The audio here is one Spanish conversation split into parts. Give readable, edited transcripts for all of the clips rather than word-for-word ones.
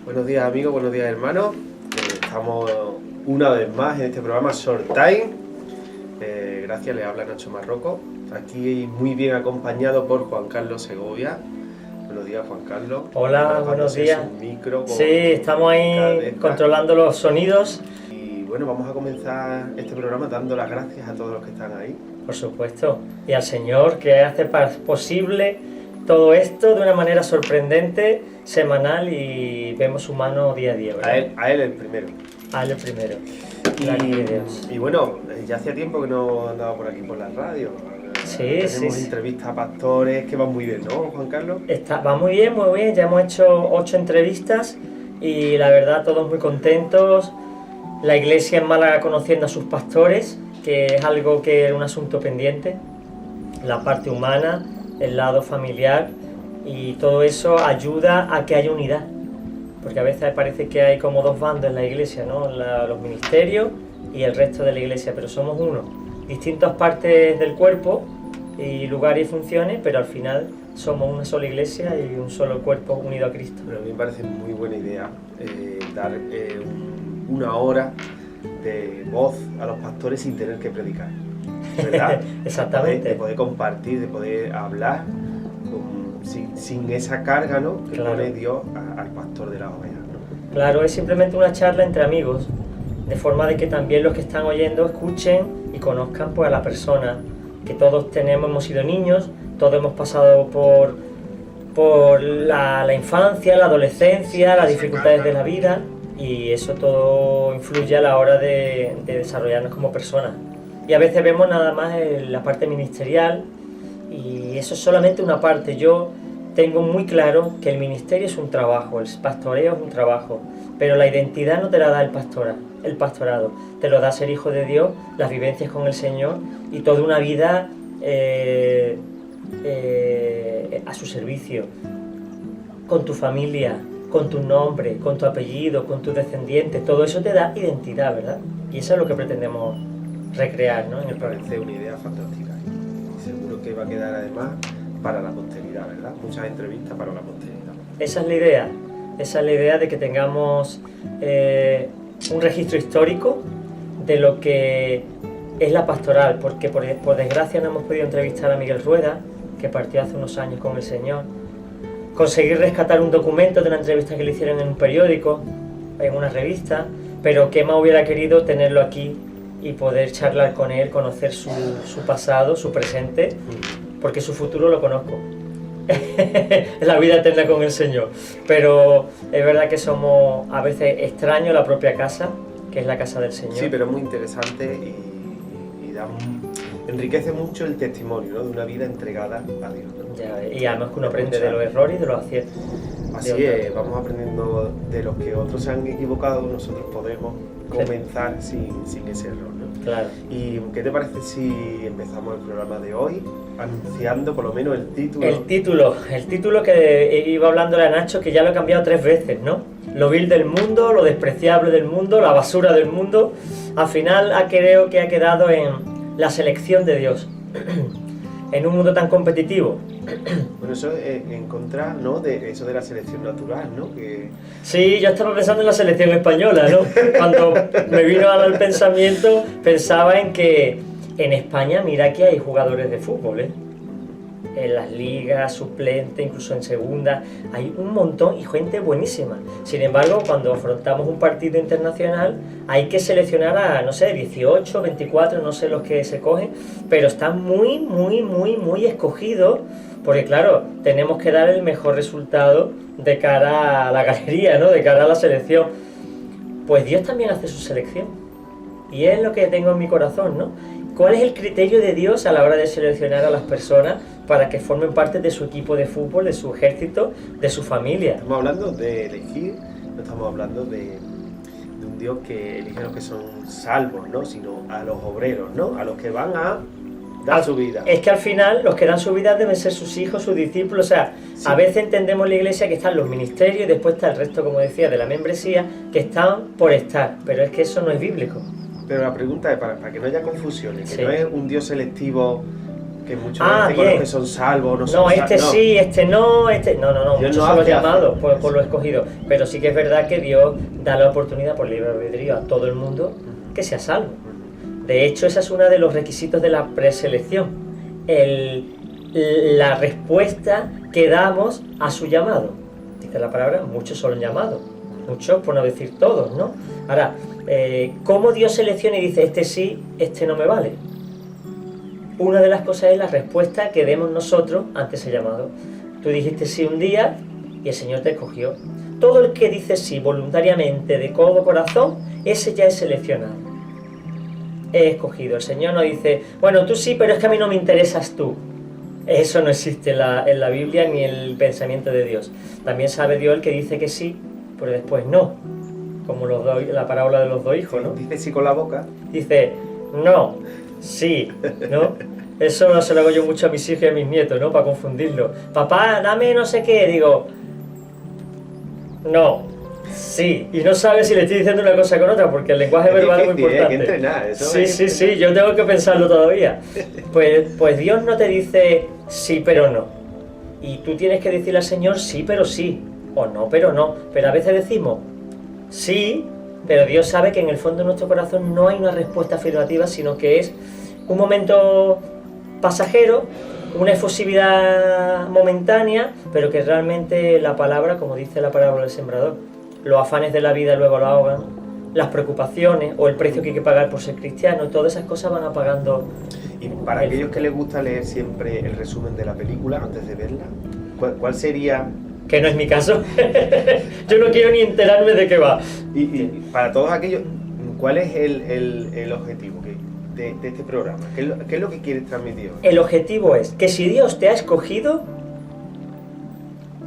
buenos días amigos, buenos días hermanos. Estamos una vez más en este programa Short Time. Gracias, le habla Nacho Marroco. Aquí muy bien acompañado por Juan Carlos Segovia. Buenos días, Juan Carlos. Hola, buenos días. Sí, estamos ahí controlando los sonidos. Y bueno, vamos a comenzar este programa dando las gracias a todos los que están ahí. Por supuesto. Y al Señor que hace posible todo esto de una manera sorprendente, semanal, y vemos su mano día a día, ¿verdad? A él el primero. A él el primero. Y bueno, ya hacía tiempo que no andaba por aquí por la radio. Tenemos entrevistas a pastores que van muy bien, ¿no, Juan Carlos? Va muy bien, muy bien. Ya hemos hecho 8 entrevistas y la verdad todos muy contentos. La iglesia en Málaga conociendo a sus pastores, que es algo que era un asunto pendiente. La parte humana, el lado familiar, y todo eso ayuda a que haya unidad. Porque a veces parece que hay como dos bandos en la iglesia, ¿no? Los ministerios y el resto de la iglesia, pero somos uno. Distintas partes del cuerpo y lugares y funciones, pero al final somos una sola iglesia y un solo cuerpo unido a Cristo. Pero a mí me parece muy buena idea dar una hora de voz a los pastores sin tener que predicar, ¿verdad? Exactamente. De poder compartir, de poder hablar sin esa carga, ¿no? Que pone Dios al pastor de las ovejas, ¿no? Claro, es simplemente una charla entre amigos, de forma de que también los que están oyendo escuchen y conozcan pues a la persona, que todos hemos sido niños, todos hemos pasado por la infancia, la adolescencia, las dificultades de la vida, y eso todo influye a la hora de desarrollarnos como personas. Y a veces vemos nada más la parte ministerial, y eso es solamente una parte. Yo tengo muy claro que el ministerio es un trabajo, el pastoreo es un trabajo, pero la identidad no te la da el pastorado, te lo da ser hijo de Dios, las vivencias con el Señor y toda una vida a su servicio, con tu familia, con tu nombre, con tu apellido, con tus descendientes. Todo eso te da identidad, ¿verdad? Y eso es lo que pretendemos recrear, ¿no? En el programa. Me parece una idea fantástica y seguro que va a quedar además para la posteridad, ¿verdad? Muchas entrevistas para la posteridad. Esa es la idea de que tengamos un registro histórico de lo que es la pastoral, porque por desgracia no hemos podido entrevistar a Miguel Rueda, que partió hace unos años con el Señor. Conseguir rescatar un documento de una entrevista que le hicieron en un periódico, en una revista, pero que más hubiera querido tenerlo aquí y poder charlar con él, conocer su pasado, su presente, porque su futuro lo conozco. La vida eterna con el Señor. Pero es verdad que somos a veces extraños la propia casa, que es la casa del Señor. Sí, pero es muy interesante y enriquece mucho el testimonio, ¿no? De una vida entregada a Dios, ¿no? Ya, y además que uno aprende de los errores y de los aciertos. Así es, vamos aprendiendo de los que otros se han equivocado, nosotros podemos comenzar sin ese error, ¿no? Claro. ¿Y qué te parece si empezamos el programa de hoy anunciando por lo menos el título? El título que iba hablándole a Nacho, que ya lo he cambiado 3 veces, ¿no? Lo vil del mundo, lo despreciable del mundo, la basura del mundo. Al final creo que ha quedado en la selección de Dios. En un mundo tan competitivo. Bueno, eso es en contra, ¿no? De eso de la selección natural, ¿no? Sí, yo estaba pensando en la selección española, ¿no? Cuando me vino al pensamiento, pensaba en que en España, mira que hay jugadores de fútbol, ¿eh? En las ligas, suplentes, incluso en segunda, hay un montón y gente buenísima. Sin embargo, cuando afrontamos un partido internacional, hay que seleccionar a, no sé, 18, 24, no sé los que se cogen, pero están muy escogidos, porque claro, tenemos que dar el mejor resultado de cara a la galería, ¿no? De cara a la selección. Pues Dios también hace su selección, y es lo que tengo en mi corazón, ¿no? ¿Cuál es el criterio de Dios a la hora de seleccionar a las personas para que formen parte de su equipo de fútbol, de su ejército, de su familia? Estamos hablando de elegir, no estamos hablando de un Dios que elige a los que son salvos, ¿no? Sino a los obreros, ¿no? A los que van a dar su vida. Es que al final los que dan su vida deben ser sus hijos, sus discípulos. O sea, sí. A veces entendemos en la iglesia que están los ministerios y después está el resto, como decía, de la membresía, que están por estar, pero es que eso no es bíblico. Pero la pregunta es, para que no haya confusiones, que sí. No es un Dios selectivo Que muchos dicen con los que son salvos, no son no, este salvos. sí, este no, este... No, Dios muchos no son los hace llamados hacer. por lo escogido. Pero sí que es verdad que Dios da la oportunidad por libre albedrío a todo el mundo que sea salvo. De hecho, ese es uno de los requisitos de la preselección. La respuesta que damos a su llamado. Dice la palabra, muchos son llamados. Muchos, por no decir todos, ¿no? Ahora, ¿cómo Dios selecciona y dice, este sí, este no me vale? Una de las cosas es la respuesta que demos nosotros ante ese llamado. Tú dijiste sí un día y el Señor te escogió. Todo el que dice sí voluntariamente, de todo corazón, ese ya es seleccionado. He escogido. El Señor no dice, bueno, tú sí, pero es que a mí no me interesas tú. Eso no existe en la Biblia ni en el pensamiento de Dios. También sabe Dios el que dice que sí, pero después no. Como la parábola de los dos hijos, ¿no? Dice sí con la boca. Dice, no, sí, ¿no? Eso se lo hago yo mucho a mis hijos y a mis nietos, ¿no? Para confundirlo. Papá, dame no sé qué. Digo, no, sí. Y no sabe si le estoy diciendo una cosa con otra, porque el lenguaje verbal es muy importante. Hay que entrenar, eso Sí, yo tengo que pensarlo todavía. Pues Dios no te dice sí, pero no. Y tú tienes que decirle al Señor sí, pero sí. O no, pero no. Pero a veces decimos sí, pero Dios sabe que en el fondo de nuestro corazón no hay una respuesta afirmativa, sino que es un momento pasajero, una efusividad momentánea, pero que realmente la palabra, como dice la parábola del sembrador, los afanes de la vida luego lo ahogan, las preocupaciones o el precio que hay que pagar por ser cristiano, todas esas cosas van apagando. Y para aquellos que les gusta leer siempre el resumen de la película antes de verla, ¿cuál sería? Que no es mi caso. Yo no quiero ni enterarme de qué va. Y para todos aquellos, ¿cuál es el objetivo de este programa? ¿Qué es lo que quieres transmitir hoy? El objetivo es que si Dios te ha escogido,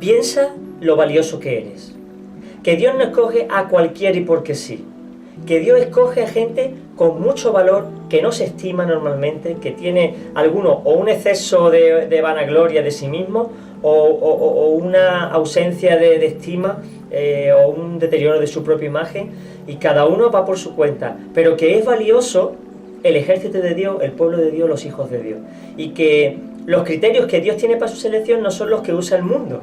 piensa lo valioso que eres. Que Dios no escoge a cualquiera y porque sí. Que Dios escoge a gente con mucho valor, que no se estima normalmente, que tiene alguno o un exceso de vanagloria de sí mismo, o una ausencia de estima, o un deterioro de su propia imagen, y cada uno va por su cuenta, pero que es valioso el ejército de Dios, el pueblo de Dios, los hijos de Dios, y que los criterios que Dios tiene para su selección no son los que usa el mundo.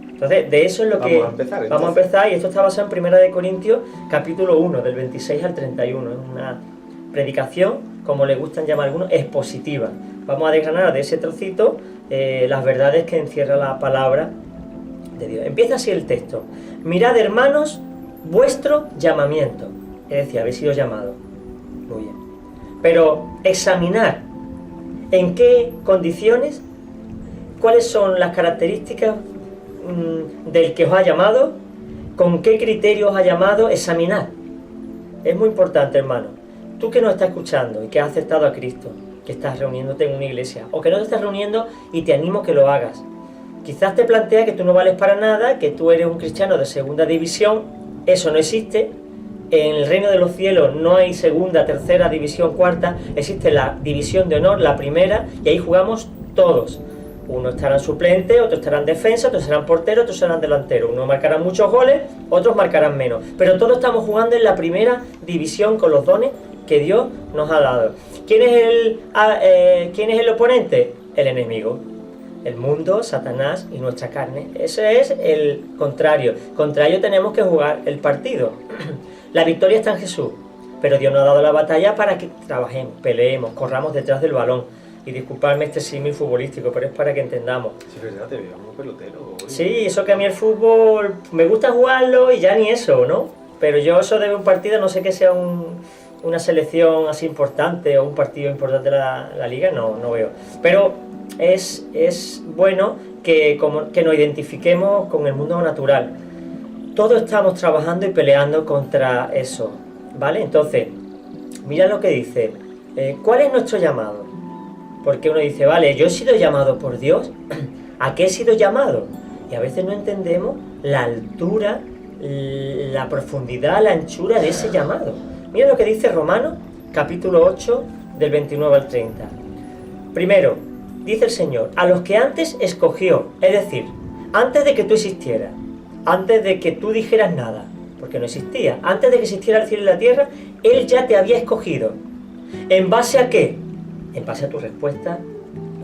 Entonces, de eso es lo que vamos a empezar, y esto está basado en 1 Corintios, capítulo 1, del 26 al 31. Es una predicación, como le gustan llamar algunos, expositiva. Vamos a desgranar de ese trocito las verdades que encierra la palabra de Dios. Empieza así el texto. Mirad, hermanos, vuestro llamamiento. Es decir, habéis sido llamados. Muy bien. Pero examinar en qué condiciones, cuáles son las características del que os ha llamado, con qué criterios os ha llamado, examinar. Es muy importante, hermano. Tú que nos estás escuchando y que has aceptado a Cristo, que estás reuniéndote en una iglesia, o que no te estás reuniendo, y te animo que lo hagas. Quizás te plantea que tú no vales para nada, que tú eres un cristiano de segunda división. Eso no existe. En el reino de los cielos no hay segunda, tercera, división, cuarta. Existe la división de honor, la primera, y ahí jugamos todos. Unos estarán suplentes, otros estarán defensa, otros serán porteros, otros serán delanteros. Unos marcarán muchos goles, otros marcarán menos. Pero todos estamos jugando en la primera división con los dones que Dios nos ha dado. ¿Quién es el oponente? El enemigo. El mundo, Satanás y nuestra carne. Ese es el contrario. Contra ello tenemos que jugar el partido. La victoria está en Jesús, pero Dios nos ha dado la batalla para que trabajemos, peleemos, corramos detrás del balón. Y disculpadme este símil futbolístico, pero es para que entendamos. Sí, verdad, te veo muy pelotero. Sí, eso que a mí el fútbol me gusta jugarlo y ya ni eso, ¿no? Pero yo eso de un partido, no sé que sea una selección así importante o un partido importante de la liga, no veo. Pero es bueno que nos identifiquemos con el mundo natural. Todos estamos trabajando y peleando contra eso, ¿vale? Entonces, mira lo que dice. ¿Cuál es nuestro llamado? Porque uno dice, vale, yo he sido llamado por Dios, ¿a qué he sido llamado? Y a veces no entendemos la altura, la profundidad, la anchura de ese llamado. Mira lo que dice Romanos, capítulo 8, del 29 al 30. Primero, dice el Señor, a los que antes escogió, es decir, antes de que tú existieras, antes de que tú dijeras nada, porque no existía, antes de que existiera el cielo y la tierra, Él ya te había escogido. ¿En base a qué? En base a tu respuesta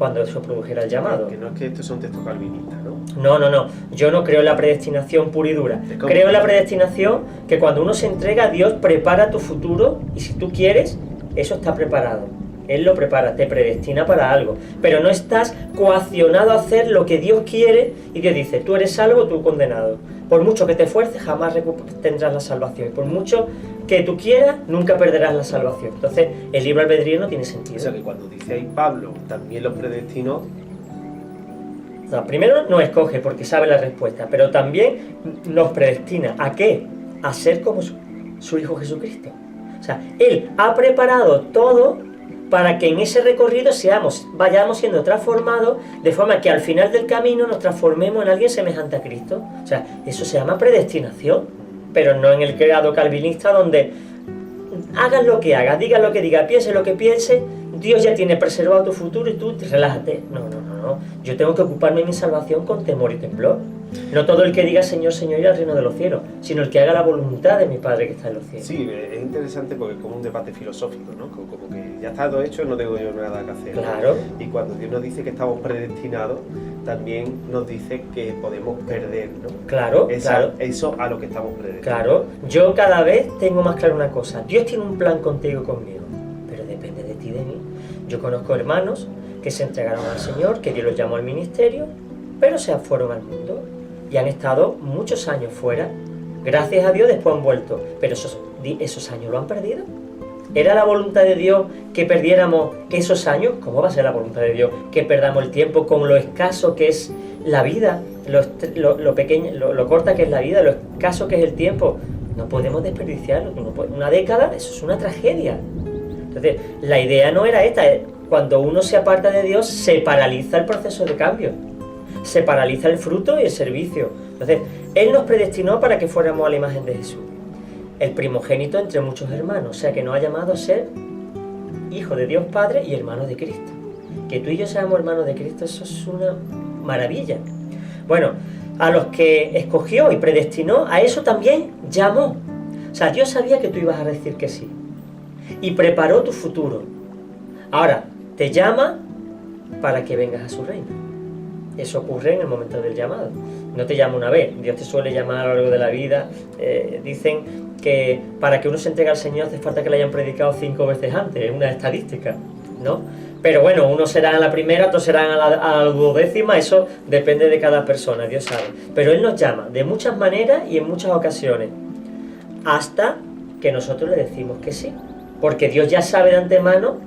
cuando se produjera el llamado. Que no es que estos son textos calvinistas, ¿no? No. Yo no creo en la predestinación pura y dura. Creo en la predestinación que cuando uno se entrega, Dios prepara tu futuro y si tú quieres, eso está preparado. Él lo prepara, te predestina para algo. Pero no estás coaccionado a hacer lo que Dios quiere y que dice, tú eres salvo, tú condenado. Por mucho que te esfuerces, jamás tendrás la salvación. Y por mucho que tú quieras, nunca perderás la salvación. Entonces, el libre albedrío no tiene sentido. O sea, que cuando dice ahí Pablo, también los predestinó. No, primero nos escoge porque sabe la respuesta, pero también nos predestina. ¿A qué? A ser como su Hijo Jesucristo. O sea, Él ha preparado todo para que en ese recorrido vayamos siendo transformados de forma que al final del camino nos transformemos en alguien semejante a Cristo. O sea, eso se llama predestinación, pero no en el credo calvinista donde hagas lo que hagas, digas lo que digas, pienses lo que pienses, Dios ya tiene preservado tu futuro y tú relájate. No. Yo tengo que ocuparme de mi salvación con temor y temblor. No todo el que diga Señor, Señor irá al reino de los cielos, sino el que haga la voluntad de mi Padre que está en los cielos. Sí, es interesante porque es como un debate filosófico, ¿no? Como que ya está todo hecho, no tengo yo nada que hacer. Claro. Y cuando Dios nos dice que estamos predestinados, también nos dice que podemos perder, ¿no? Claro. Eso a lo que estamos predestinados. Claro. Yo cada vez tengo más claro una cosa. Dios tiene un plan contigo y conmigo, pero depende de ti y de mí. Yo conozco hermanos que se entregaron al Señor, que Dios los llamó al ministerio, pero se fueron al mundo y han estado muchos años fuera. Gracias a Dios después han vuelto, pero esos años lo han perdido. ¿Era la voluntad de Dios que perdiéramos esos años? ¿Cómo va a ser la voluntad de Dios que perdamos el tiempo con lo escaso que es la vida, lo pequeño, lo corta que es la vida, lo escaso que es el tiempo? No podemos desperdiciarlo. Una década, eso es una tragedia. Entonces, la idea no era esta. Cuando uno se aparta de Dios, se paraliza el proceso de cambio. Se paraliza el fruto y el servicio. Entonces, Él nos predestinó para que fuéramos a la imagen de Jesús. El primogénito entre muchos hermanos. O sea, que nos ha llamado a ser hijo de Dios Padre y hermanos de Cristo. Que tú y yo seamos hermanos de Cristo, eso es una maravilla. Bueno, a los que escogió y predestinó, a eso también llamó. O sea, Dios sabía que tú ibas a decir que sí. Y preparó tu futuro. Ahora, te llama para que vengas a su reino. Eso ocurre en el momento del llamado. No te llama una vez, Dios te suele llamar a lo largo de la vida. Dicen que para que uno se entregue al Señor hace falta que le hayan predicado 5 veces antes, es una estadística, ¿no? Pero bueno, unos serán a la primera, otros serán a la 12ª, eso depende de cada persona, Dios sabe. Pero Él nos llama de muchas maneras y en muchas ocasiones, hasta que nosotros le decimos que sí. Porque Dios ya sabe de antemano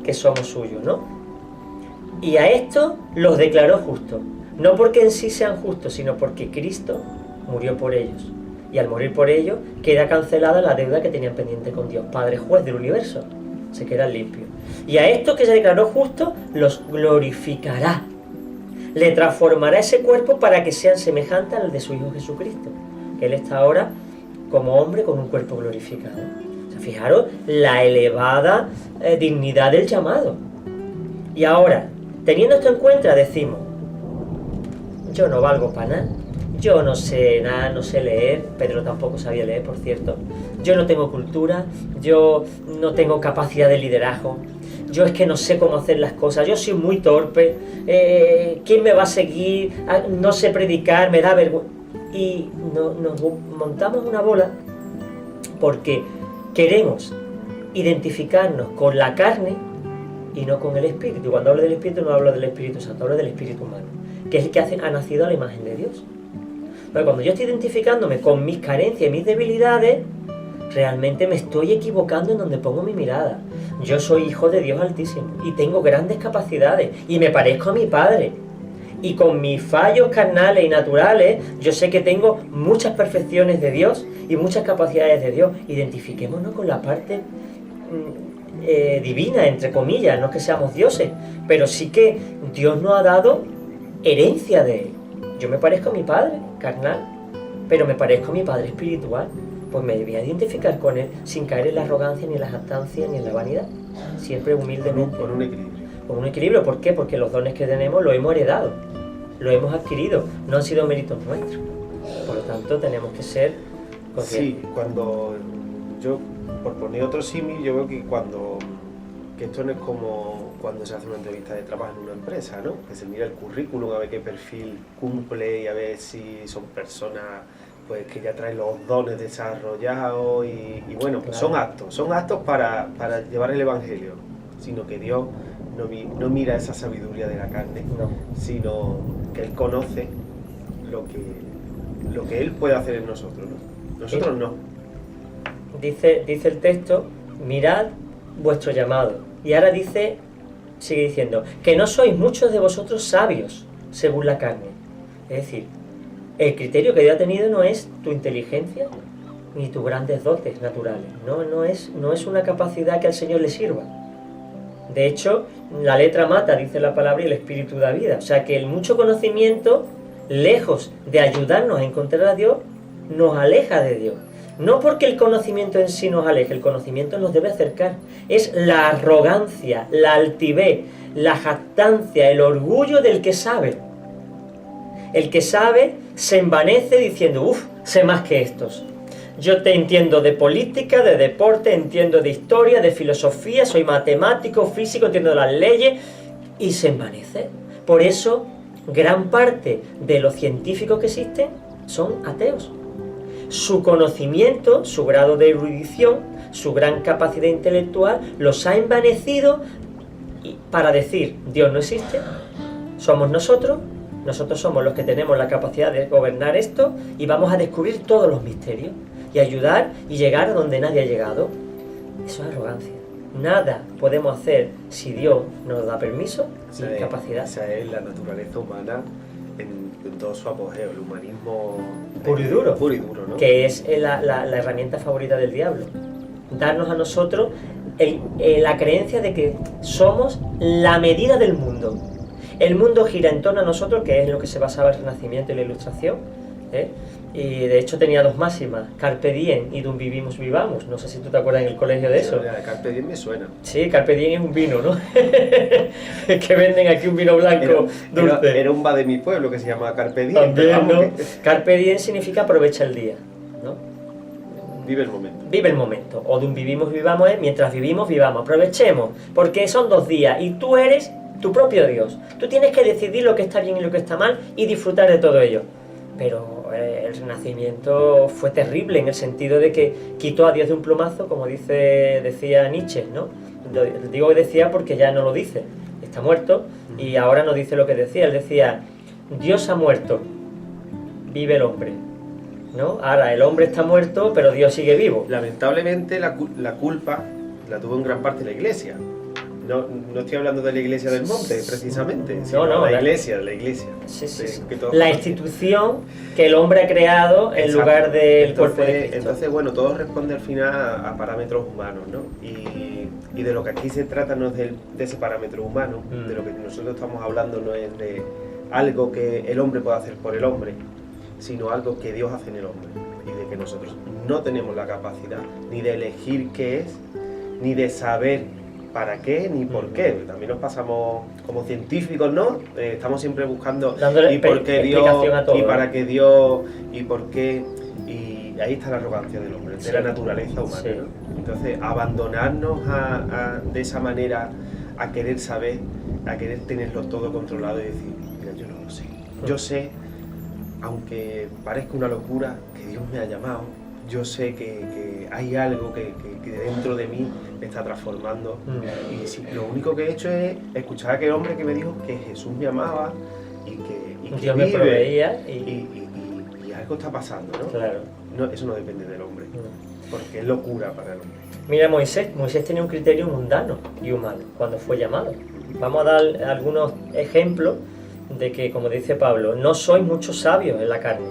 que somos suyos, ¿no? Y a esto los declaró justos. No porque en sí sean justos, sino porque Cristo murió por ellos. Y al morir por ellos, queda cancelada la deuda que tenían pendiente con Dios, Padre Juez del universo. Se quedan limpios. Y a estos que se declaró justos, los glorificará. Le transformará ese cuerpo para que sean semejantes al de su Hijo Jesucristo. Que Él está ahora como hombre con un cuerpo glorificado. O sea, fijaros la elevada dignidad del llamado. Y ahora, teniendo esto en cuenta, decimos, yo no valgo para nada, yo no sé nada, no sé leer, Pedro tampoco sabía leer, por cierto, yo no tengo cultura, yo no tengo capacidad de liderazgo, yo es que no sé cómo hacer las cosas, yo soy muy torpe, ¿quién me va a seguir? No sé predicar, me da vergüenza. Y nos montamos una bola porque queremos identificarnos con la carne y no con el Espíritu. Cuando hablo del Espíritu no hablo del Espíritu Santo, hablo del Espíritu humano, que es el que ha nacido a la imagen de Dios. Pero cuando yo estoy identificándome con mis carencias y mis debilidades, realmente me estoy equivocando en donde pongo mi mirada. Yo soy hijo de Dios Altísimo y tengo grandes capacidades y me parezco a mi Padre. Y con mis fallos carnales y naturales, yo sé que tengo muchas perfecciones de Dios y muchas capacidades de Dios. Identifiquémonos con la parte divina, entre comillas, no es que seamos dioses, pero sí que Dios nos ha dado herencia de Él. Yo me parezco a mi Padre carnal, pero me parezco a mi Padre espiritual. Pues me voy a identificar con Él sin caer en la arrogancia, ni en la jactancia, ni en la vanidad. Siempre humildemente. Con un equilibrio. Con un equilibrio, ¿por qué? Porque los dones que tenemos los hemos heredado, los hemos adquirido, no han sido méritos nuestros. Por lo tanto, tenemos que ser conscientes. Sí, cuando yo, por poner otro símil, yo veo que cuando que esto no es como cuando se hace una entrevista de trabajo en una empresa, ¿no? Que se mira el currículum a ver qué perfil cumple y a ver si son personas pues que ya traen los dones desarrollados y bueno, pues son actos para llevar el evangelio, sino que Dios no mira esa sabiduría de la carne, sino que Él conoce lo que Él puede hacer en nosotros, ¿no? Nosotros no. Dice el texto, mirad vuestro llamado. Y ahora sigue diciendo, que no sois muchos de vosotros sabios, según la carne. Es decir, el criterio que Dios ha tenido no es tu inteligencia ni tus grandes dotes naturales. No es una capacidad que al Señor le sirva. De hecho, la letra mata, dice la palabra, y el espíritu da vida. O sea que el mucho conocimiento, lejos de ayudarnos a encontrar a Dios, nos aleja de Dios. No porque el conocimiento en sí nos aleje, el conocimiento nos debe acercar. Es la arrogancia, la altivez, la jactancia, el orgullo del que sabe. El que sabe se envanece diciendo, uff, sé más que estos. Yo te entiendo de política, de deporte, entiendo de historia, de filosofía, soy matemático, físico, entiendo las leyes, y se envanece. Por eso, gran parte de los científicos que existen son ateos. Su conocimiento, su grado de erudición, su gran capacidad intelectual los ha envanecido para decir, Dios no existe, somos nosotros somos los que tenemos la capacidad de gobernar esto y vamos a descubrir todos los misterios y ayudar y llegar a donde nadie ha llegado. Eso es arrogancia. Nada podemos hacer si Dios nos da permiso y capacidad. Esa es la naturaleza humana en todo su apogeo, el humanismo puro y duro, ¿no? Que es la herramienta favorita del diablo. Darnos a nosotros la creencia de que somos la medida del mundo. El mundo gira en torno a nosotros, que es en lo que se basaba el Renacimiento y la Ilustración, ¿eh? Y de hecho tenía dos máximas, Carpe Diem y Dum Vivimus Vivamos. No sé si tú te acuerdas en el colegio de eso. Carpe Diem me suena. Sí, Carpe Diem es un vino, ¿no? Que venden aquí un vino blanco dulce. Era un bar de mi pueblo que se llama Carpe Diem. También, ¿no? Carpe Diem significa aprovecha el día, ¿no? Vive el momento. Vive el momento. O Dum Vivimos Vivamos es mientras vivimos, vivamos. Aprovechemos, porque son 2 días y tú eres tu propio Dios. Tú tienes que decidir lo que está bien y lo que está mal y disfrutar de todo ello. Pero el Renacimiento fue terrible en el sentido de que quitó a Dios de un plumazo, como decía Nietzsche, ¿no? Digo que decía porque ya no lo dice. Está muerto y ahora no dice lo que decía. Él decía, Dios ha muerto, vive el hombre, ¿no? Ahora el hombre está muerto, pero Dios sigue vivo. Lamentablemente la culpa la tuvo en gran parte la Iglesia. No estoy hablando de la Iglesia del Monte, precisamente, sino la Iglesia. Sí. La institución que el hombre ha creado en lugar del cuerpo de Cristo. Entonces, bueno, todo responde al final a parámetros humanos, ¿no? Y de lo que aquí se trata no es de ese parámetro humano, de lo que nosotros estamos hablando no es de algo que el hombre puede hacer por el hombre, sino algo que Dios hace en el hombre, y de que nosotros no tenemos la capacidad ni de elegir qué es, ni de saber para qué ni por qué. También nos pasamos como científicos, ¿no? Estamos siempre buscando dándole y por qué Dios, a todo, y para qué Dios, y por qué, y ahí está la arrogancia del hombre, de la naturaleza humana, ¿no? Entonces, abandonarnos de esa manera a querer saber, a querer tenerlo todo controlado y decir, mira, yo no lo sé. Yo sé, aunque parezca una locura, que Dios me ha llamado. Yo sé que hay algo que dentro de mí me está transformando. Y sí, lo único que he hecho es escuchar a aquel hombre que me dijo que Jesús me amaba y que Dios me proveía y algo está pasando, ¿no? Claro. No, eso no depende del hombre, porque es locura para el hombre. Mira, Moisés tenía un criterio mundano y humano cuando fue llamado. Vamos a dar algunos ejemplos de que, como dice Pablo, no sois muchos sabios en la carne.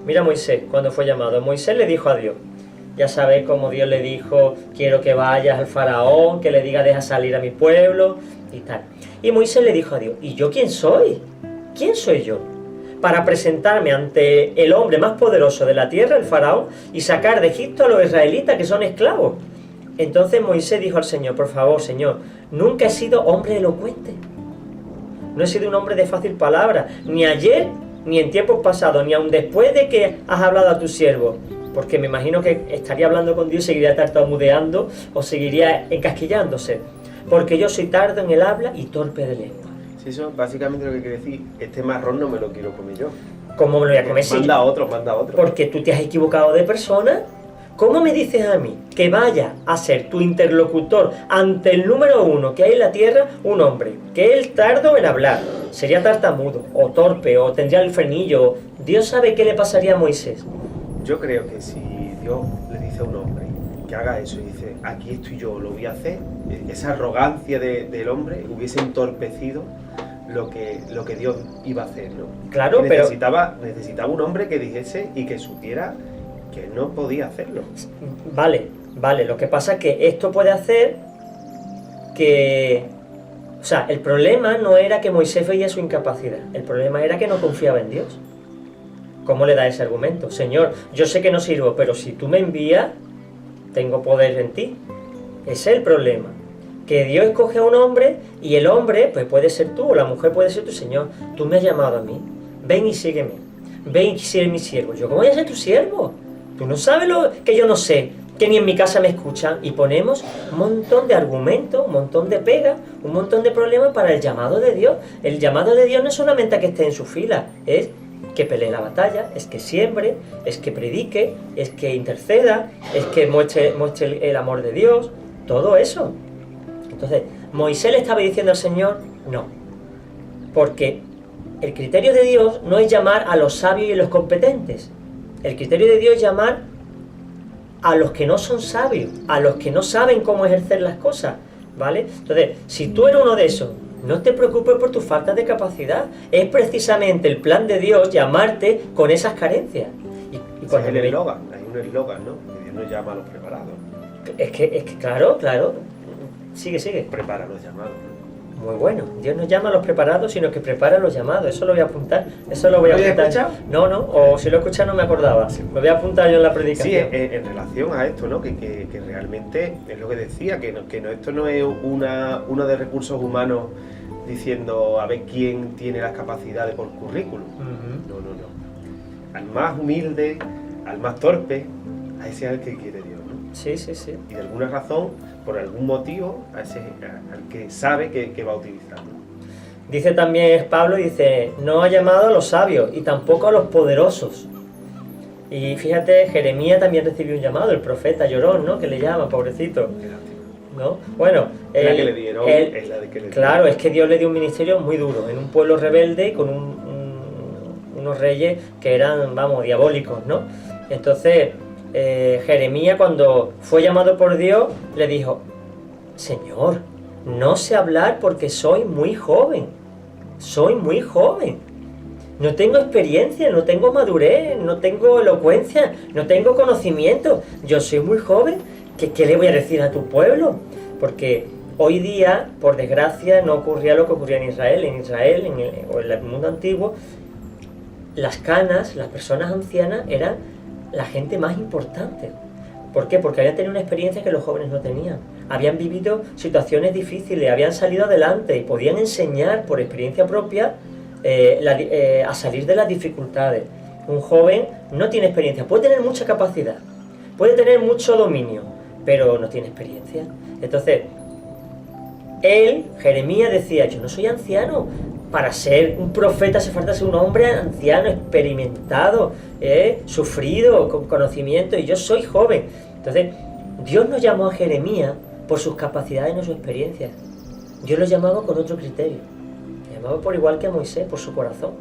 Mira Moisés, cuando fue llamado, Moisés le dijo a Dios, ya sabéis cómo Dios le dijo, quiero que vayas al faraón, que le diga deja salir a mi pueblo y tal. Y Moisés le dijo a Dios, ¿y yo quién soy? ¿Quién soy yo? Para presentarme ante el hombre más poderoso de la tierra, el faraón, y sacar de Egipto a los israelitas que son esclavos. Entonces Moisés dijo al Señor, por favor, Señor, nunca he sido hombre elocuente. No he sido un hombre de fácil palabra, ni ayer, ni en tiempos pasados, ni aun después de que has hablado a tu siervo, porque me imagino que estaría hablando con Dios y seguiría tartamudeando o seguiría encasquillándose. porque yo soy tardo en el habla y torpe de lengua. Sí, eso básicamente lo que quiere decir, este marrón no me lo quiero comer yo. ¿Cómo me lo voy a comer si Manda otro, manda otro. porque tú te has equivocado de persona? ¿Cómo me dices a mí que vaya a ser tu interlocutor ante el número uno que hay en la tierra, un hombre, que es tardo en hablar, sería tartamudo, o torpe, o tendría el frenillo? Dios sabe qué le pasaría a Moisés. Yo creo que si Dios le dice a un hombre que haga eso y dice, aquí estoy yo, lo voy a hacer, esa arrogancia del hombre hubiese entorpecido lo que Dios iba a hacer, ¿no? Claro, Y pero... necesitaba un hombre que dijese y que supiera que no podía hacerlo. Vale, lo que pasa es que esto puede hacer que... O sea, el problema no era que Moisés veía su incapacidad, el problema era que no confiaba en Dios. ¿Cómo le da ese argumento? Señor, yo sé que no sirvo, pero si tú me envías, tengo poder en ti. Ese es el problema. Que Dios escoge a un hombre y el hombre, pues puede ser tú, o la mujer puede ser tu Señor. Tú me has llamado a mí, ven y sígueme. Ven y sigue mi siervo. Yo, ¿cómo voy a ser tu siervo? Tú no sabes lo que yo no sé, que ni en mi casa me escuchan. Y ponemos un montón de argumentos, un montón de pegas, un montón de problemas para el llamado de Dios. El llamado de Dios no es solamente a que esté en su fila, es que pelee la batalla, es que siembre, es que predique, es que interceda, es que muestre el amor de Dios, todo eso. Entonces, Moisés le estaba diciendo al Señor, no, porque el criterio de Dios no es llamar a los sabios y a los competentes. El criterio de Dios es llamar a los que no son sabios, a los que no saben cómo ejercer las cosas, ¿vale? Entonces, si tú eres uno de esos, no te preocupes por tu falta de capacidad. Es precisamente el plan de Dios llamarte con esas carencias. Y cuando es el eslogan, hay un eslogan, ¿no? Que Dios nos llama a los preparados. Es que claro. Sigue. Prepara los llamados. Muy bueno. Dios no llama a los preparados, sino que prepara los llamados. Eso lo voy a apuntar. Eso lo voy a apuntar. ¿Lo has escuchado? No. O si lo he escuchado no me acordaba. Lo voy a apuntar yo en la predicación. Sí, en relación a esto, ¿no? Que realmente es lo que decía, que esto no es uno de recursos humanos diciendo a ver quién tiene las capacidades por currículum. No. Al más humilde, al más torpe, a ese es el que quiere Dios, ¿no? Sí. Y de alguna razón, por algún motivo, a ese al que sabe que va a utilizar, ¿no? Dice también Pablo, dice, no ha llamado a los sabios y tampoco a los poderosos. Y fíjate, Jeremías también recibió un llamado, el profeta llorón, ¿no? Que le llama, pobrecito. ¿No? Bueno, es la que le dieron. Claro, es que Dios le dio un ministerio muy duro, en un pueblo rebelde con unos reyes que eran, diabólicos, ¿no? Entonces, Jeremías, cuando fue llamado por Dios, le dijo, Señor, no sé hablar porque soy muy joven. No tengo experiencia, no tengo madurez, no tengo elocuencia, no tengo conocimiento. Yo soy muy joven. ¿Qué le voy a decir a tu pueblo? Porque hoy día, por desgracia, no ocurría lo que ocurría en Israel. O en el mundo antiguo, las canas, las personas ancianas, eran la gente más importante. ¿Por qué? Porque habían tenido una experiencia que los jóvenes no tenían. Habían vivido situaciones difíciles, habían salido adelante y podían enseñar por experiencia propia a salir de las dificultades. Un joven no tiene experiencia, puede tener mucha capacidad, puede tener mucho dominio, pero no tiene experiencia. Entonces, Jeremías decía, yo no soy anciano, para ser un profeta hace falta ser un hombre anciano, experimentado, sufrido, con conocimiento, y yo soy joven. Entonces, Dios no llamó a Jeremías por sus capacidades, no su experiencia. Dios lo llamaba con otro criterio. Lo llamaba por igual que a Moisés, por su corazón.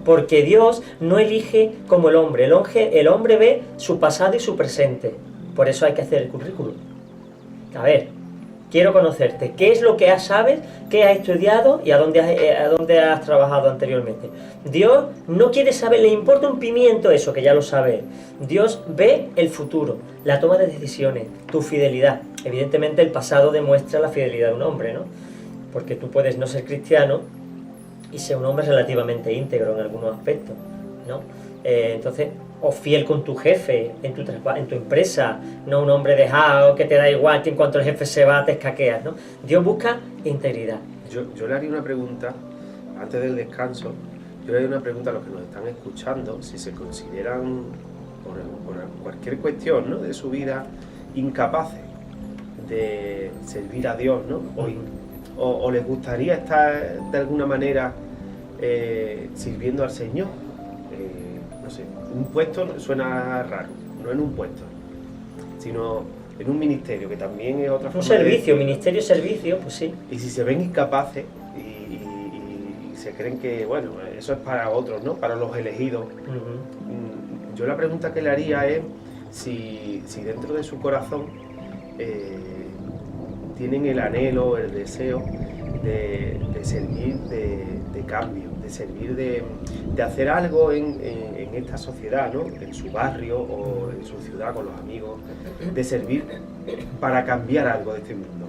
Porque Dios no elige como el hombre. El hombre ve su pasado y su presente. Por eso hay que hacer el currículum. A ver, quiero conocerte. ¿Qué es lo que sabes? ¿Qué has estudiado? ¿Y a dónde has trabajado anteriormente? Dios no quiere saber, le importa un pimiento eso, que ya lo sabe. Dios ve el futuro, la toma de decisiones, tu fidelidad. Evidentemente el pasado demuestra la fidelidad de un hombre, ¿no? Porque tú puedes no ser cristiano y ser un hombre relativamente íntegro en algunos aspectos, ¿no? Entonces, o fiel con tu jefe en tu empresa, no un hombre dejado que te da igual que en cuanto el jefe se va te escaqueas, ¿no? Dios busca integridad. Yo le haría una pregunta, antes del descanso, yo le haría una pregunta a los que nos están escuchando, si se consideran, por cualquier cuestión, ¿no?, de su vida, incapaces de servir a Dios, ¿no? Hoy. O les gustaría estar de alguna manera sirviendo al Señor. No sé, un puesto suena raro, no en un puesto, sino en un ministerio, que también es otra forma. Un servicio, ministerio-servicio, pues sí. Y si se ven incapaces y se creen que, bueno, eso es para otros, ¿no? Para los elegidos. Yo la pregunta que le haría es si dentro de su corazón tienen el anhelo, el deseo de servir de cambio, de servir de hacer algo en esta sociedad, ¿no? En su barrio o en su ciudad con los amigos, de servir para cambiar algo de este mundo.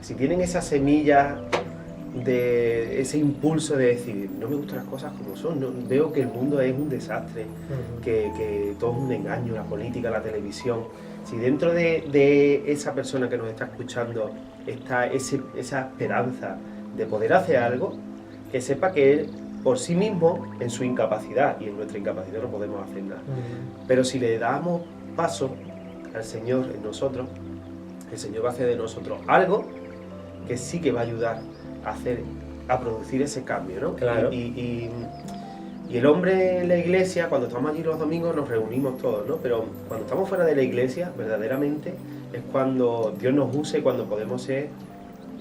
Si tienen esa semilla, de ese impulso de decir, no me gustan las cosas como son, no, veo que el mundo es un desastre, que todo es un engaño, la política, la televisión. Si dentro de esa persona que nos está escuchando está esa esperanza de poder hacer algo, que sepa que él por sí mismo, en su incapacidad, y en nuestra incapacidad no podemos hacer nada, pero si le damos paso al Señor en nosotros, el Señor va a hacer de nosotros algo que sí que va a ayudar a producir ese cambio, ¿no? Claro. Y el hombre en la iglesia, cuando estamos allí los domingos, nos reunimos todos, ¿no? Pero cuando estamos fuera de la iglesia, verdaderamente, es cuando Dios nos usa y cuando podemos ser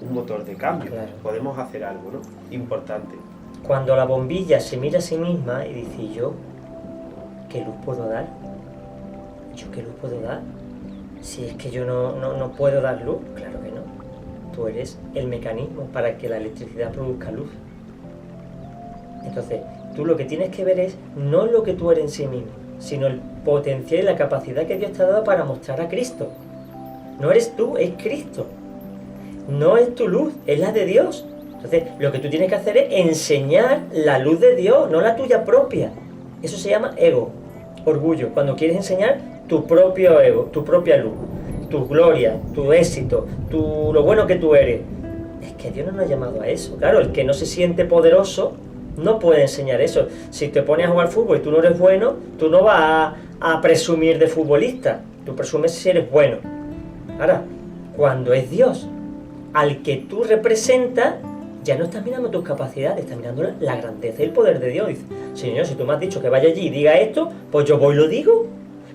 un motor de cambio. Claro. Podemos hacer algo, ¿no? Importante. Cuando la bombilla se mira a sí misma y dice, ¿yo qué luz puedo dar? ¿Yo qué luz puedo dar? Si es que yo no puedo dar luz, claro que no. Tú eres el mecanismo para que la electricidad produzca luz. Entonces, tú lo que tienes que ver es no lo que tú eres en sí mismo, sino el potencial y la capacidad que Dios te ha dado para mostrar a Cristo. No eres tú, es Cristo. No es tu luz, es la de Dios. Entonces, lo que tú tienes que hacer es enseñar la luz de Dios, no la tuya propia. Eso se llama ego, orgullo. Cuando quieres enseñar tu propio ego, tu propia luz, tu gloria, tu éxito, lo bueno que tú eres. Es que Dios no nos ha llamado a eso. Claro, el que no se siente poderoso no puede enseñar eso. Si te pones a jugar fútbol y tú no eres bueno, tú no vas a presumir de futbolista. Tú presumes si eres bueno. Ahora, cuando es Dios al que tú representas, ya no estás mirando tus capacidades, estás mirando la grandeza y el poder de Dios. Dices, Señor, si tú me has dicho que vaya allí y diga esto, pues yo voy y lo digo.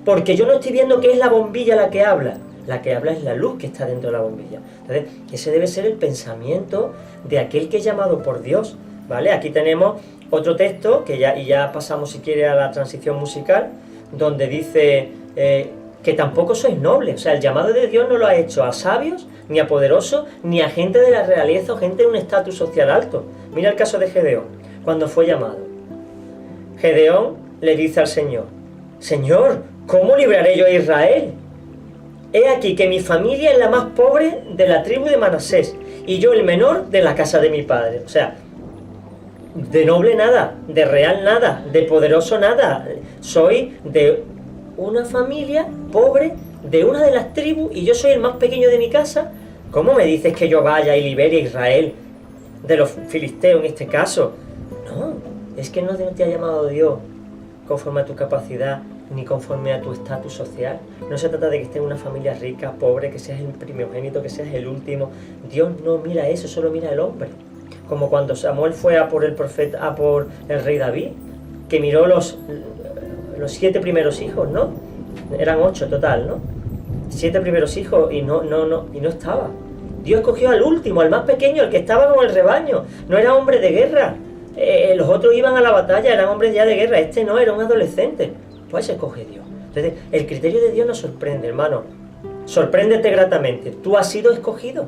Porque yo no estoy viendo que es la bombilla la que habla. La que habla es la luz que está dentro de la bombilla. Entonces, ese debe ser el pensamiento de aquel que es llamado por Dios, ¿vale? Aquí tenemos otro texto, y ya pasamos, si quiere, a la transición musical, donde dice que tampoco sois nobles. O sea, el llamado de Dios no lo ha hecho a sabios, ni a poderosos, ni a gente de la realeza o gente de un estatus social alto. Mira el caso de Gedeón, cuando fue llamado. Gedeón le dice al Señor, Señor, ¿cómo libraré yo a Israel? He aquí que mi familia es la más pobre de la tribu de Manasés, y yo el menor de la casa de mi padre. O sea, de noble nada, de real nada, de poderoso nada. Soy de una familia pobre, de una de las tribus, y yo soy el más pequeño de mi casa. ¿Cómo me dices que yo vaya y libere a Israel de los filisteos en este caso? No, es que no te ha llamado Dios conforme a tu capacidad, ni conforme a tu estatus social. No se trata de que estés en una familia rica, pobre, que seas el primogénito, que seas el último. Dios no mira eso, solo mira al hombre. Como cuando Samuel fue a por el rey David, que miró los 7 primeros hijos, ¿no? Eran 8 total, ¿no? 7 primeros hijos y no estaba. Dios escogió al último, al más pequeño, al que estaba con el rebaño. No era hombre de guerra. Los otros iban a la batalla, eran hombres ya de guerra. Este no, era un adolescente. Pues escoge Dios. Entonces, el criterio de Dios nos sorprende, hermano. Sorpréndete gratamente. Tú has sido escogido.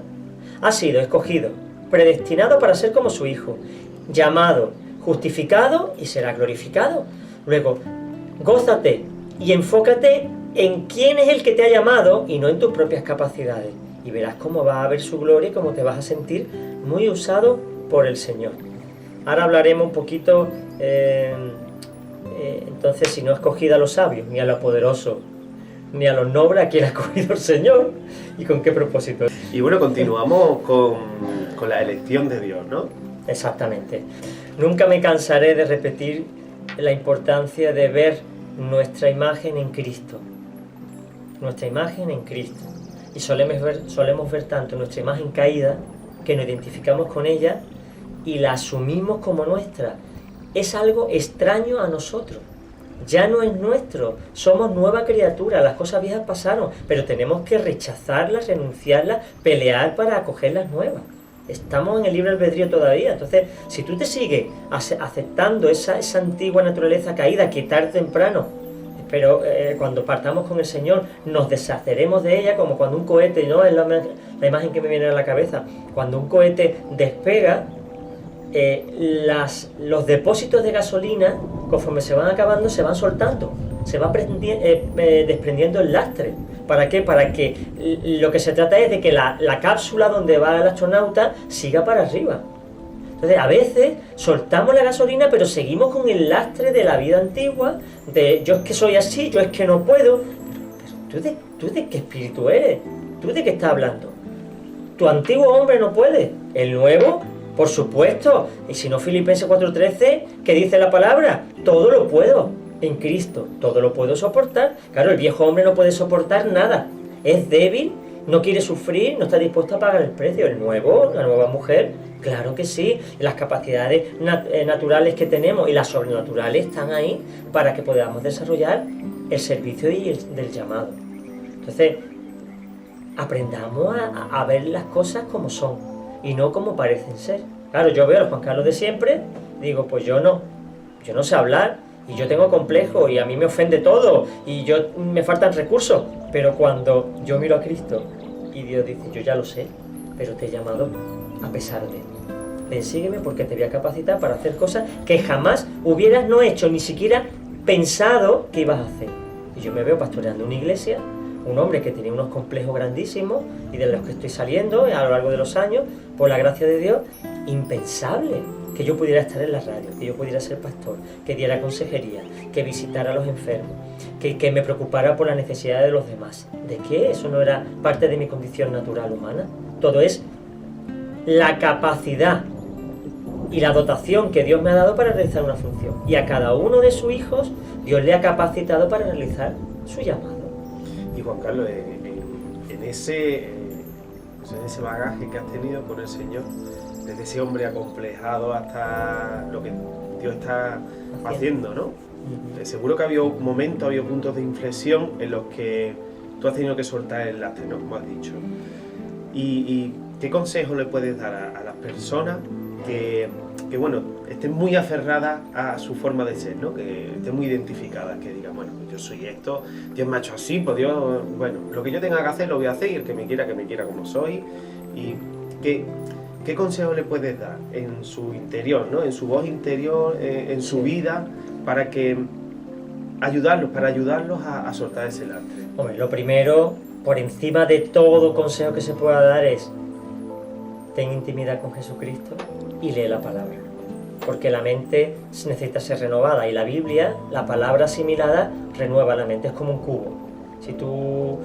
Has sido escogido, predestinado para ser como su hijo, llamado, justificado y será glorificado. Luego, gózate y enfócate en quién es el que te ha llamado y no en tus propias capacidades. Y verás cómo va a ver su gloria y cómo te vas a sentir muy usado por el Señor. Ahora hablaremos un poquito, entonces, si no ha escogido a los sabios, ni a los poderosos, ni a los nobles, ¿a quién ha escogido el Señor? ¿Y con qué propósito? Y bueno, continuamos con la elección de Dios, ¿no? Exactamente. Nunca me cansaré de repetir la importancia de ver nuestra imagen en Cristo. Nuestra imagen en Cristo. Y solemos ver tanto nuestra imagen caída que nos identificamos con ella y la asumimos como nuestra. Es algo extraño a nosotros. Ya no es nuestro, somos nueva criatura, las cosas viejas pasaron, pero tenemos que rechazarlas, renunciarlas, pelear para acoger las nuevas. Estamos en el libre albedrío todavía. Entonces, si tú te sigues aceptando esa antigua naturaleza caída que tarde o temprano, pero cuando partamos con el Señor nos deshaceremos de ella, como cuando un cohete, ¿no? Es la imagen que me viene a la cabeza. Cuando un cohete despega, los depósitos de gasolina, conforme se van acabando, se van soltando, se va desprendiendo el lastre. ¿Para qué? Para que lo que se trata es de que la cápsula donde va el astronauta siga para arriba. Entonces, a veces soltamos la gasolina, pero seguimos con el lastre de la vida antigua, de yo es que soy así, yo es que no puedo. Pero ¿tú de qué espíritu eres? ¿Tú de qué estás hablando? Tu antiguo hombre no puede, el nuevo, por supuesto. Y si no, Filipenses 4:13, ¿qué dice la palabra? Todo lo puedo en Cristo, todo lo puedo soportar. Claro, el viejo hombre no puede soportar nada, es débil, no quiere sufrir, no está dispuesto a pagar el precio. El nuevo, la nueva mujer, claro que sí. Las capacidades naturales que tenemos y las sobrenaturales están ahí para que podamos desarrollar el servicio del llamado. Entonces, aprendamos a ver las cosas como son y no como parecen ser. Claro, yo veo a Juan Carlos de siempre, digo, pues yo no sé hablar, y yo tengo complejo, y a mí me ofende todo, y me faltan recursos. Pero cuando yo miro a Cristo y Dios dice, yo ya lo sé, pero te he llamado a pesar de. Ven, sígueme, porque te voy a capacitar para hacer cosas que jamás hubieras no hecho, ni siquiera pensado que ibas a hacer. Y yo me veo pastoreando una iglesia, un hombre que tenía unos complejos grandísimos y de los que estoy saliendo a lo largo de los años, por la gracia de Dios, impensable que yo pudiera estar en la radio, que yo pudiera ser pastor, que diera consejería, que visitara a los enfermos, que me preocupara por la necesidad de los demás. ¿De qué? Eso no era parte de mi condición natural humana. Todo es la capacidad y la dotación que Dios me ha dado para realizar una función. Y a cada uno de sus hijos Dios le ha capacitado para realizar su llamado. Y Juan Carlos, en ese bagaje que has tenido con el Señor, desde ese hombre acomplejado hasta lo que Dios está haciendo, ¿no? Seguro que ha habido momentos, ha habido puntos de inflexión en los que tú has tenido que soltar el lastre, ¿no? Como has dicho. ¿Y qué consejo le puedes dar a las personas que bueno, estén muy aferradas a su forma de ser, ¿no? Que estén muy identificadas, que digan, bueno, yo soy esto, Dios me ha hecho así, pues Dios, bueno, lo que yo tenga que hacer lo voy a hacer, y el que me quiera como soy. Y ¿qué consejo le puedes dar en su interior, ¿no? En su voz interior, en su vida, para ayudarlos a soltar ese lastre? Hombre, lo primero, por encima de todo consejo que se pueda dar, es ten intimidad con Jesucristo y lee la palabra, porque la mente necesita ser renovada, y la Biblia, la palabra asimilada, renueva la mente. Es como un cubo. Si tú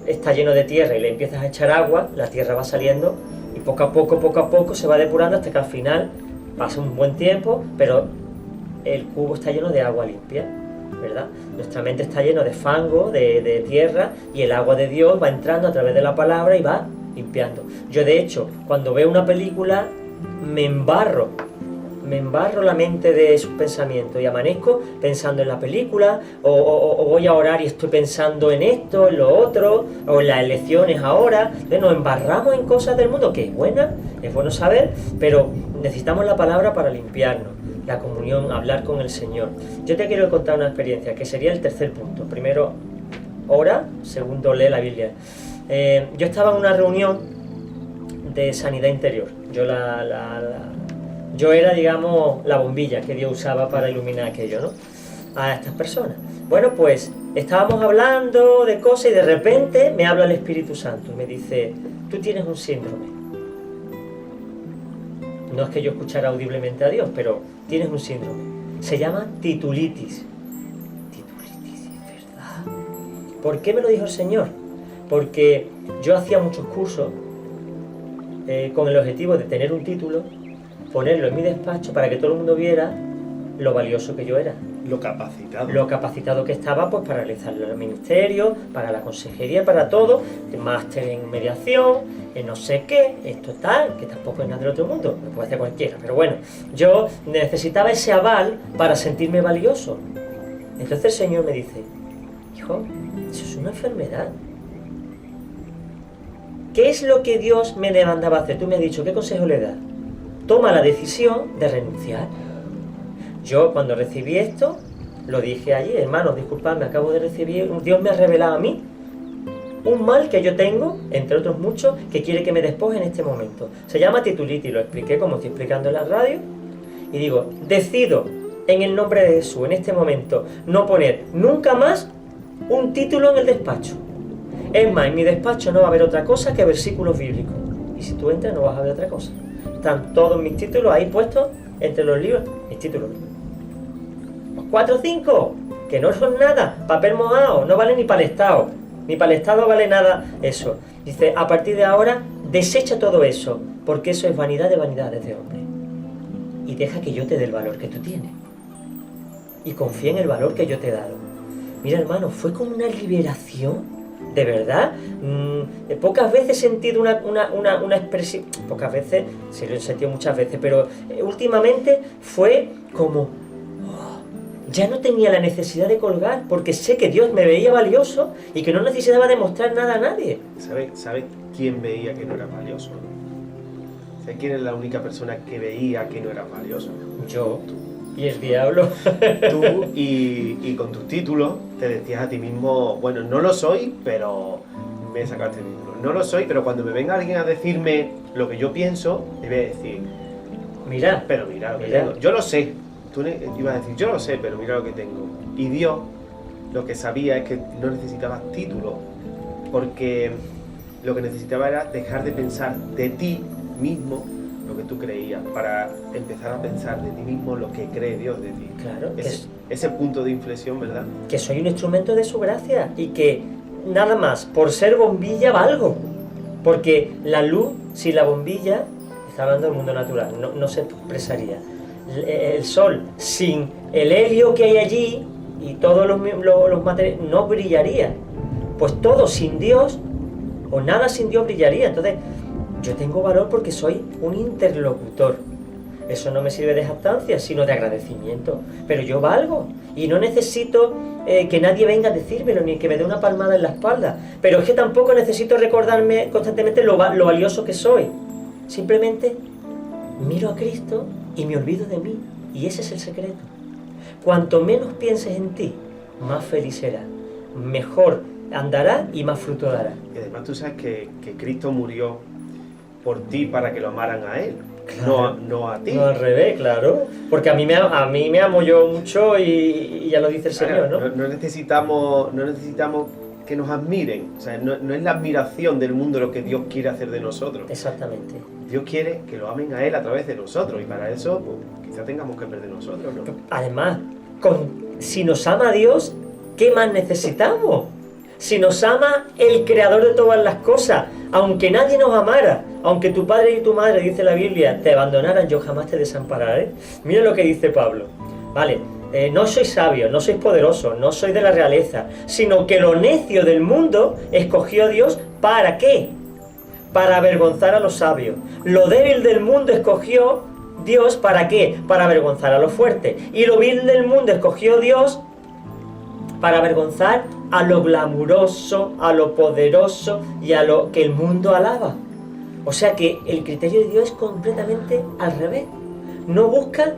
está lleno de tierra y le empiezas a echar agua, la tierra va saliendo y poco a poco se va depurando hasta que al final pasa un buen tiempo, pero el cubo está lleno de agua limpia, ¿verdad? Nuestra mente está llena de fango, de tierra, y el agua de Dios va entrando a través de la palabra y va limpiando. Yo, de hecho, cuando veo una película, me embarro la mente de sus pensamientos y amanezco pensando en la película, o voy a orar y estoy pensando en esto, en lo otro, o en las elecciones ahora. Entonces nos embarramos en cosas del mundo, que es buena, es bueno saber, pero necesitamos la palabra para limpiarnos, la comunión, hablar con el Señor. Yo te quiero contar una experiencia, que sería el tercer punto. Primero, ora; segundo, lee la Biblia. Yo estaba en una reunión de sanidad interior. Yo era, digamos, la bombilla que Dios usaba para iluminar aquello, ¿no? A estas personas. Bueno, pues estábamos hablando de cosas y de repente me habla el Espíritu Santo y me dice, tú tienes un síndrome. No es que yo escuchara audiblemente a Dios, pero tienes un síndrome. Se llama titulitis. Titulitis, es verdad. ¿Por qué me lo dijo el Señor? Porque yo hacía muchos cursos con el objetivo de tener un título, ponerlo en mi despacho para que todo el mundo viera lo valioso que yo era, Lo capacitado que estaba pues para realizar el ministerio, para la consejería, para todo, el máster en mediación, en no sé qué, esto tal, que tampoco es nada del otro mundo, lo puede hacer cualquiera, pero bueno, yo necesitaba ese aval para sentirme valioso. Entonces el Señor me dice, hijo, eso es una enfermedad. ¿Qué es lo que Dios me demandaba hacer? Tú me has dicho, ¿qué consejo le das? Toma la decisión de renunciar. Yo cuando recibí esto, lo dije allí, hermanos, disculpadme, acabo de recibir, Dios me ha revelado a mí un mal que yo tengo, entre otros muchos, que quiere que me despoje en este momento. Se llama titulitis, lo expliqué como estoy explicando en la radio, y digo, decido en el nombre de Jesús, en este momento, no poner nunca más un título en el despacho. Es más, en mi despacho no va a haber otra cosa que versículos bíblicos. Y si tú entras no vas a ver otra cosa. Están todos mis títulos ahí puestos entre los libros, mis títulos. 4 o 5, que no son nada, papel mojado, no vale ni para el Estado, ni para el Estado vale nada eso. Dice, a partir de ahora, desecha todo eso, porque eso es vanidad de vanidades de hombre. Y deja que yo te dé el valor que tú tienes. Y confía en el valor que yo te he dado. Mira, hermano, fue como una liberación, de verdad. Pocas veces he sentido una expresión, pocas veces, sí lo he sentido muchas veces, pero últimamente fue como... Ya no tenía la necesidad de colgar porque sé que Dios me veía valioso y que no necesitaba demostrar nada a nadie. ¿Sabe quién veía que no era valioso? ¿Sabe quién es la única persona que veía que no era valioso? Yo y el diablo. Tú y con tus títulos te decías a ti mismo, bueno, no lo soy, pero me he sacado este título. No lo soy, pero cuando me venga alguien a decirme lo que yo pienso, te voy a decir, mira lo que tengo. Yo lo sé. Tú ibas a decir, yo lo sé, pero mira lo que tengo. Y Dios lo que sabía es que no necesitabas título, porque lo que necesitaba era dejar de pensar de ti mismo lo que tú creías, para empezar a pensar de ti mismo lo que cree Dios de ti. Claro, ese punto de inflexión, ¿verdad? Que soy un instrumento de su gracia y que nada más, por ser bombilla valgo. Porque la luz, sin la bombilla, está hablando del mundo natural, no se expresaría. El sol sin el helio que hay allí y todos los materiales no brillaría, pues todo sin Dios o nada sin Dios brillaría. Entonces yo tengo valor porque soy un interlocutor. Eso no me sirve de jactancia sino de agradecimiento, pero yo valgo y no necesito que nadie venga a decírmelo ni que me dé una palmada en la espalda, pero es que tampoco necesito recordarme constantemente lo valioso que soy. Simplemente miro a Cristo y me olvido de mí, y ese es el secreto. Cuanto menos pienses en ti, más feliz serás, mejor andarás y más fruto darás. Y además tú sabes que Cristo murió por ti para que lo amaran a Él, claro. no a ti. No al revés, claro, porque a mí me amo yo mucho y ya lo dice el Señor, ¿no? No necesitamos que nos admiren, o sea, no es la admiración del mundo lo que Dios quiere hacer de nosotros. Exactamente. Dios quiere que lo amen a Él a través de nosotros, y para eso pues, quizá tengamos que perder nosotros, ¿no? Además, si nos ama Dios, ¿qué más necesitamos? Si nos ama el creador de todas las cosas, aunque nadie nos amara, aunque tu padre y tu madre, dice la Biblia, te abandonaran, yo jamás te desampararé. Mira lo que dice Pablo, ¿vale? No sois sabios, no sois poderosos, no sois de la realeza, sino que lo necio del mundo escogió Dios, ¿para qué? Para avergonzar a los sabios. Lo débil del mundo escogió Dios, ¿para qué? Para avergonzar a los fuertes. Y lo vil del mundo escogió Dios para avergonzar a lo glamuroso, a lo poderoso y a lo que el mundo alaba. O sea que el criterio de Dios es completamente al revés. No busca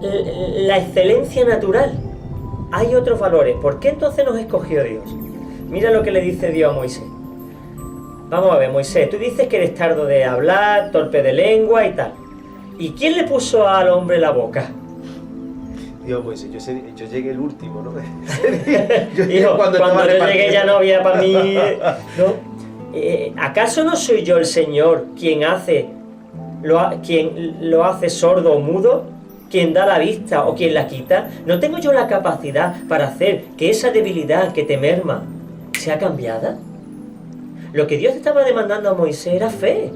la excelencia natural. Hay otros valores. ¿Por qué entonces nos escogió Dios? Mira lo que le dice Dios a Moisés. Vamos a ver, Moisés, tú dices que eres tardo de hablar, torpe de lengua y tal. ¿Y quién le puso al hombre la boca? Dios, Moisés, yo llegué el último, ¿no? Hijo, cuando yo llegué ya no había para mí... ¿no? ¿Acaso no soy yo el Señor quien lo hace sordo o mudo? ¿Quien da la vista o quien la quita? ¿No tengo yo la capacidad para hacer que esa debilidad que te merma sea cambiada? Lo que Dios estaba demandando a Moisés era fe,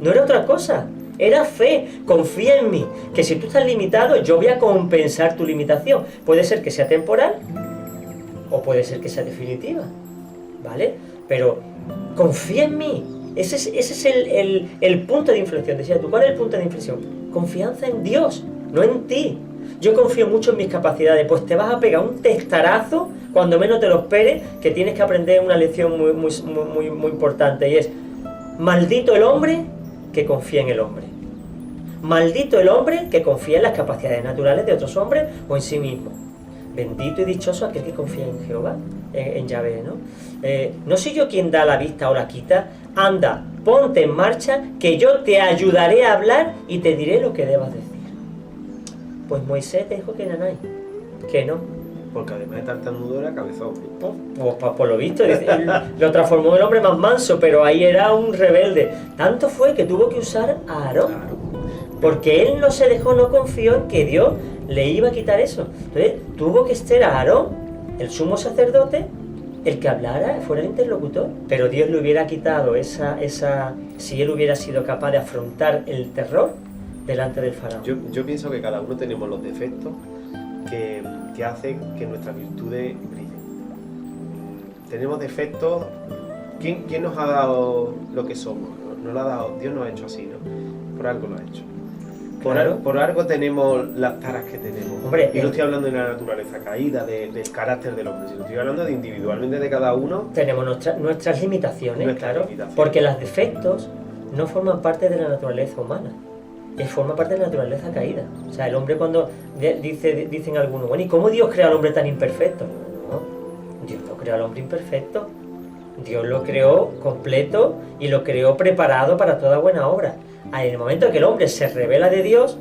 no era otra cosa. Era fe, confía en mí, que si tú estás limitado, yo voy a compensar tu limitación. Puede ser que sea temporal o puede ser que sea definitiva, ¿vale? Pero confía en mí. Ese es el punto de inflexión. Decía tú, ¿cuál es el punto de inflexión? Confianza en Dios, no en ti. Yo confío mucho en mis capacidades, pues te vas a pegar un testarazo cuando menos te lo esperes, que tienes que aprender una lección muy importante, y es: maldito el hombre que confía en el hombre. Maldito el hombre que confía en las capacidades naturales de otros hombres o en sí mismo. Bendito y dichoso aquel que confía en Jehová, en Yahvé, ¿no? No soy yo quien da la vista o la quita. Anda, ponte en marcha, que yo te ayudaré a hablar y te diré lo que debas decir. Pues Moisés te dijo que nanay, que no. Porque además de tartamudo era cabezón. Por lo visto, lo transformó en el hombre más manso, pero ahí era un rebelde. Tanto fue que tuvo que usar a Aarón. Claro. Porque él no se dejó, no confió en que Dios le iba a quitar eso. Entonces tuvo que ser a Aarón, el sumo sacerdote, el que hablara, fuera el interlocutor. Pero Dios le hubiera quitado si él hubiera sido capaz de afrontar el terror delante del faraón. Yo pienso que cada uno tenemos los defectos que hacen que nuestras virtudes brillen. Tenemos defectos. ¿Quién nos ha dado lo que somos? Nos lo ha dado, Dios nos ha hecho así, ¿no? Por algo lo ha hecho. Por algo tenemos las taras que tenemos. Hombre, y no estoy hablando de la naturaleza caída, del carácter del hombre, sino estoy hablando de individualmente de cada uno. Tenemos nuestras limitaciones, claro. Porque los defectos no forman parte de la naturaleza humana. Forma parte de la naturaleza caída. O sea, el hombre, cuando dicen algunos, bueno, ¿y cómo Dios crea al hombre tan imperfecto? No, Dios no creó al hombre imperfecto. Dios lo creó completo y lo creó preparado para toda buena obra. En el momento que el hombre se revela de Dios,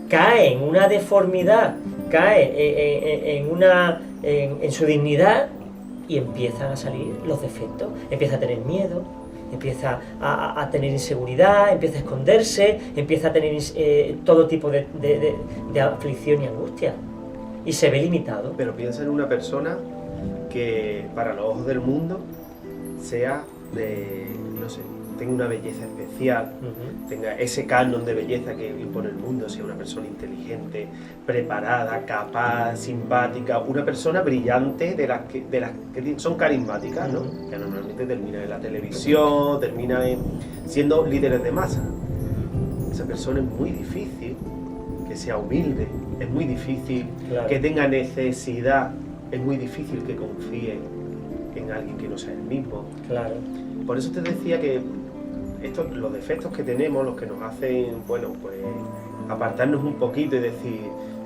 cae en una deformidad, cae en su dignidad, y empiezan a salir los defectos. Empieza a tener miedo, empieza a tener inseguridad, empieza a esconderse, empieza a tener todo tipo de aflicción y angustia, y se ve limitado. Pero piensa en una persona que para los ojos del mundo sea tenga una belleza especial, tenga ese canon de belleza que impone el mundo, sea una persona inteligente, preparada, capaz, simpática, una persona brillante, de las que son carismáticas, ¿no? Que normalmente terminan en la televisión, terminan siendo líderes de masa. Esa persona es muy difícil que sea humilde, es muy difícil que tenga necesidad, es muy difícil que confíe en alguien que no sea el mismo. Claro. Por eso te decía que los defectos que tenemos, los que nos hacen, bueno, pues apartarnos un poquito y decir,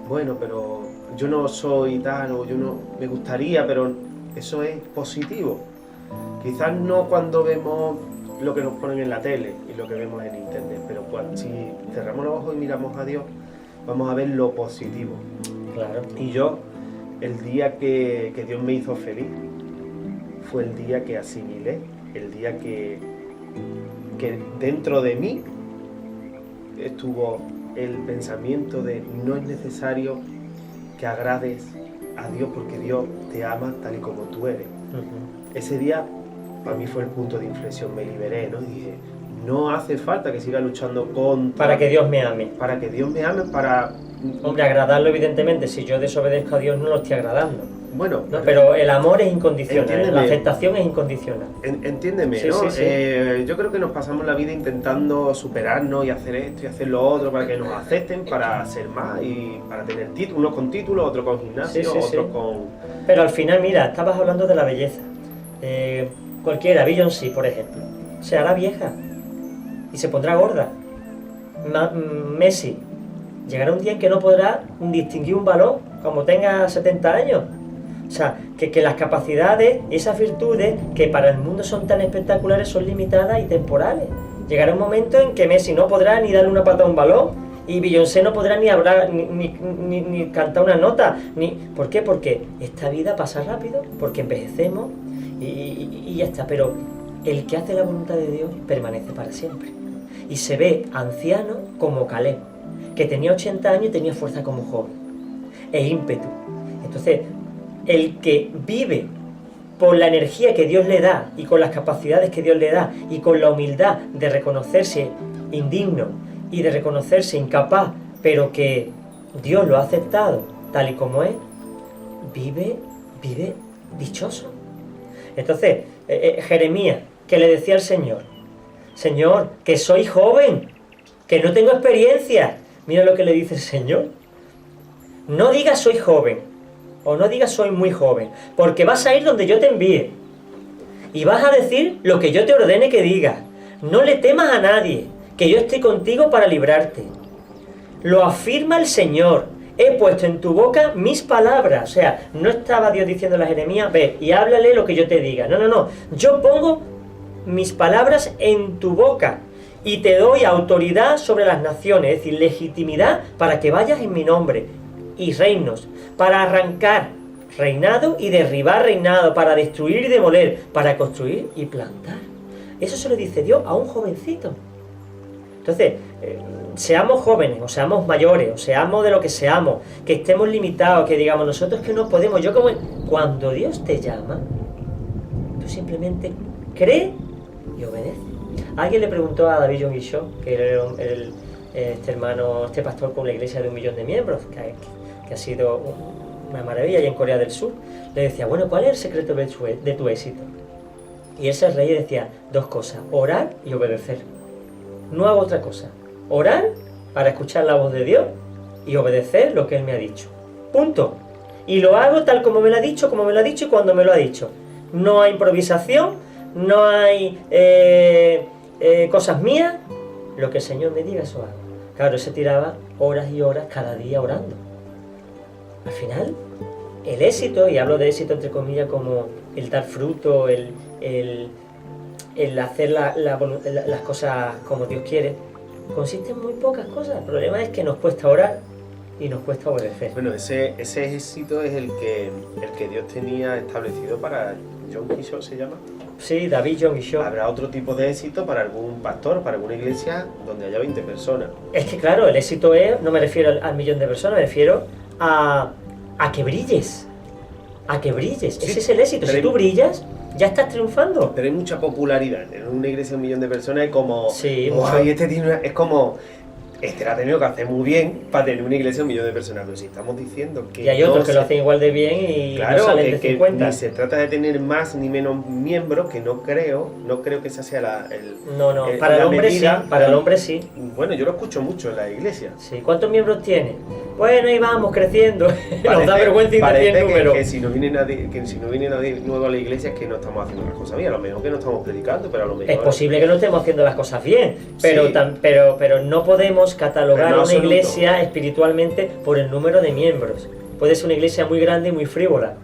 bueno, pero yo no soy tal, o yo no, me gustaría, pero eso es positivo. Quizás no cuando vemos lo que nos ponen en la tele y lo que vemos en internet, pero si cerramos los ojos y miramos a Dios, vamos a ver lo positivo. Claro. Y yo, el día que Dios me hizo feliz, fue el día que asimilé, el día que dentro de mí estuvo el pensamiento de: no es necesario que agrades a Dios, porque Dios te ama tal y como tú eres. Ese día para mí fue el punto de inflexión, me liberé, ¿no? Y dije, no hace falta que siga luchando para que Dios me ame. Para que Dios me ame, Hombre, agradarlo, evidentemente, si yo desobedezco a Dios no lo estoy agradando. Bueno, no, pero el amor es incondicional, entiéndeme, la aceptación es incondicional. Entiéndeme, sí, ¿no? Sí, sí. Yo creo que nos pasamos la vida intentando superarnos y hacer esto y hacer lo otro para que nos acepten, para ser más y para tener títulos, unos con títulos, otros con gimnasio, otros con... Pero al final, mira, estabas hablando de la belleza. Cualquiera, Beyoncé, por ejemplo, se hará vieja y se pondrá gorda. Messi llegará un día en que no podrá distinguir un balón como tenga 70 años. O sea, que las capacidades, esas virtudes que para el mundo son tan espectaculares, son limitadas y temporales. Llegará un momento en que Messi no podrá ni darle una pata a un balón, y Beyoncé no podrá ni hablar, ni cantar una nota. ¿Por qué? Porque esta vida pasa rápido, porque envejecemos y ya está. Pero el que hace la voluntad de Dios permanece para siempre. Y se ve anciano como Caleb, que tenía 80 años y tenía fuerza como joven, e ímpetu. Entonces, el que vive por la energía que Dios le da y con las capacidades que Dios le da y con la humildad de reconocerse indigno y de reconocerse incapaz, pero que Dios lo ha aceptado tal y como es, vive dichoso. Entonces, Jeremías, que le decía al Señor, Señor, que soy joven, que no tengo experiencia. Mira lo que le dice el Señor. No digas soy joven, o no digas soy muy joven, porque vas a ir donde yo te envíe, y vas a decir lo que yo te ordene que digas. No le temas a nadie, que yo estoy contigo para librarte. Lo afirma el Señor. He puesto en tu boca mis palabras. O sea, no estaba Dios diciéndole a Jeremías, ve y háblale lo que yo te diga. No. Yo pongo mis palabras en tu boca y te doy autoridad sobre las naciones, es decir, legitimidad para que vayas en mi nombre, y reinos, para arrancar reinado y derribar reinado, para destruir y demoler, para construir y plantar. Eso se lo dice Dios a un jovencito. Entonces, seamos jóvenes, o seamos mayores, o seamos de lo que seamos, que estemos limitados, que digamos nosotros que no podemos, yo como... Cuando Dios te llama, tú simplemente cree y obedece. Alguien le preguntó a David John, que era este pastor con una iglesia de 1 millón de miembros, que ha sido una maravilla, y en Corea del Sur, le decía, bueno, ¿cuál es el secreto de tu éxito? Y él se reía y decía 2 cosas, orar y obedecer. No hago otra cosa. Orar para escuchar la voz de Dios y obedecer lo que Él me ha dicho. Punto. Y lo hago tal como me lo ha dicho, y cuando me lo ha dicho. No hay improvisación, no hay cosas mías. Lo que el Señor me diga, eso hago. Claro, él se tiraba horas y horas cada día orando. Al final, el éxito, y hablo de éxito entre comillas como el dar fruto, el hacer las cosas como Dios quiere, consiste en muy pocas cosas. El problema es que nos cuesta orar y nos cuesta obedecer. Bueno, ese éxito es el que Dios tenía establecido para John Kishore, ¿se llama? Sí, David John Kishore. Habrá otro tipo de éxito para algún pastor, para alguna iglesia donde haya 20 personas. Es que claro, el éxito es, no me refiero al millón de personas, me refiero a que brilles. A que brilles. Sí, ese es el éxito. Si tú brillas, ya estás triunfando. Pero hay mucha popularidad. En una iglesia de 1 millón de personas es como... Sí, es como... Este la ha tenido que hacer muy bien para tener una iglesia de 1 millón de personas. Pero si estamos diciendo que... Y hay otros que lo hacen igual de bien y claro, no salen de 50. Ni se trata de tener más ni menos miembros, que no creo que esa sea para el hombre medida, sí, para el hombre sí. Bueno, yo lo escucho mucho en la iglesia. Sí, ¿cuántos miembros tiene? Bueno, ahí vamos creciendo. Nos da vergüenza invertir el número. Que si no viene nadie nuevo a la iglesia es que no estamos haciendo las cosas bien. A lo mejor que no estamos predicando, pero a lo mejor... Es posible que no estemos haciendo las cosas bien, pero, sí. pero no podemos catalogar a una iglesia espiritualmente por el número de miembros. Puede ser una iglesia muy grande y muy frívola,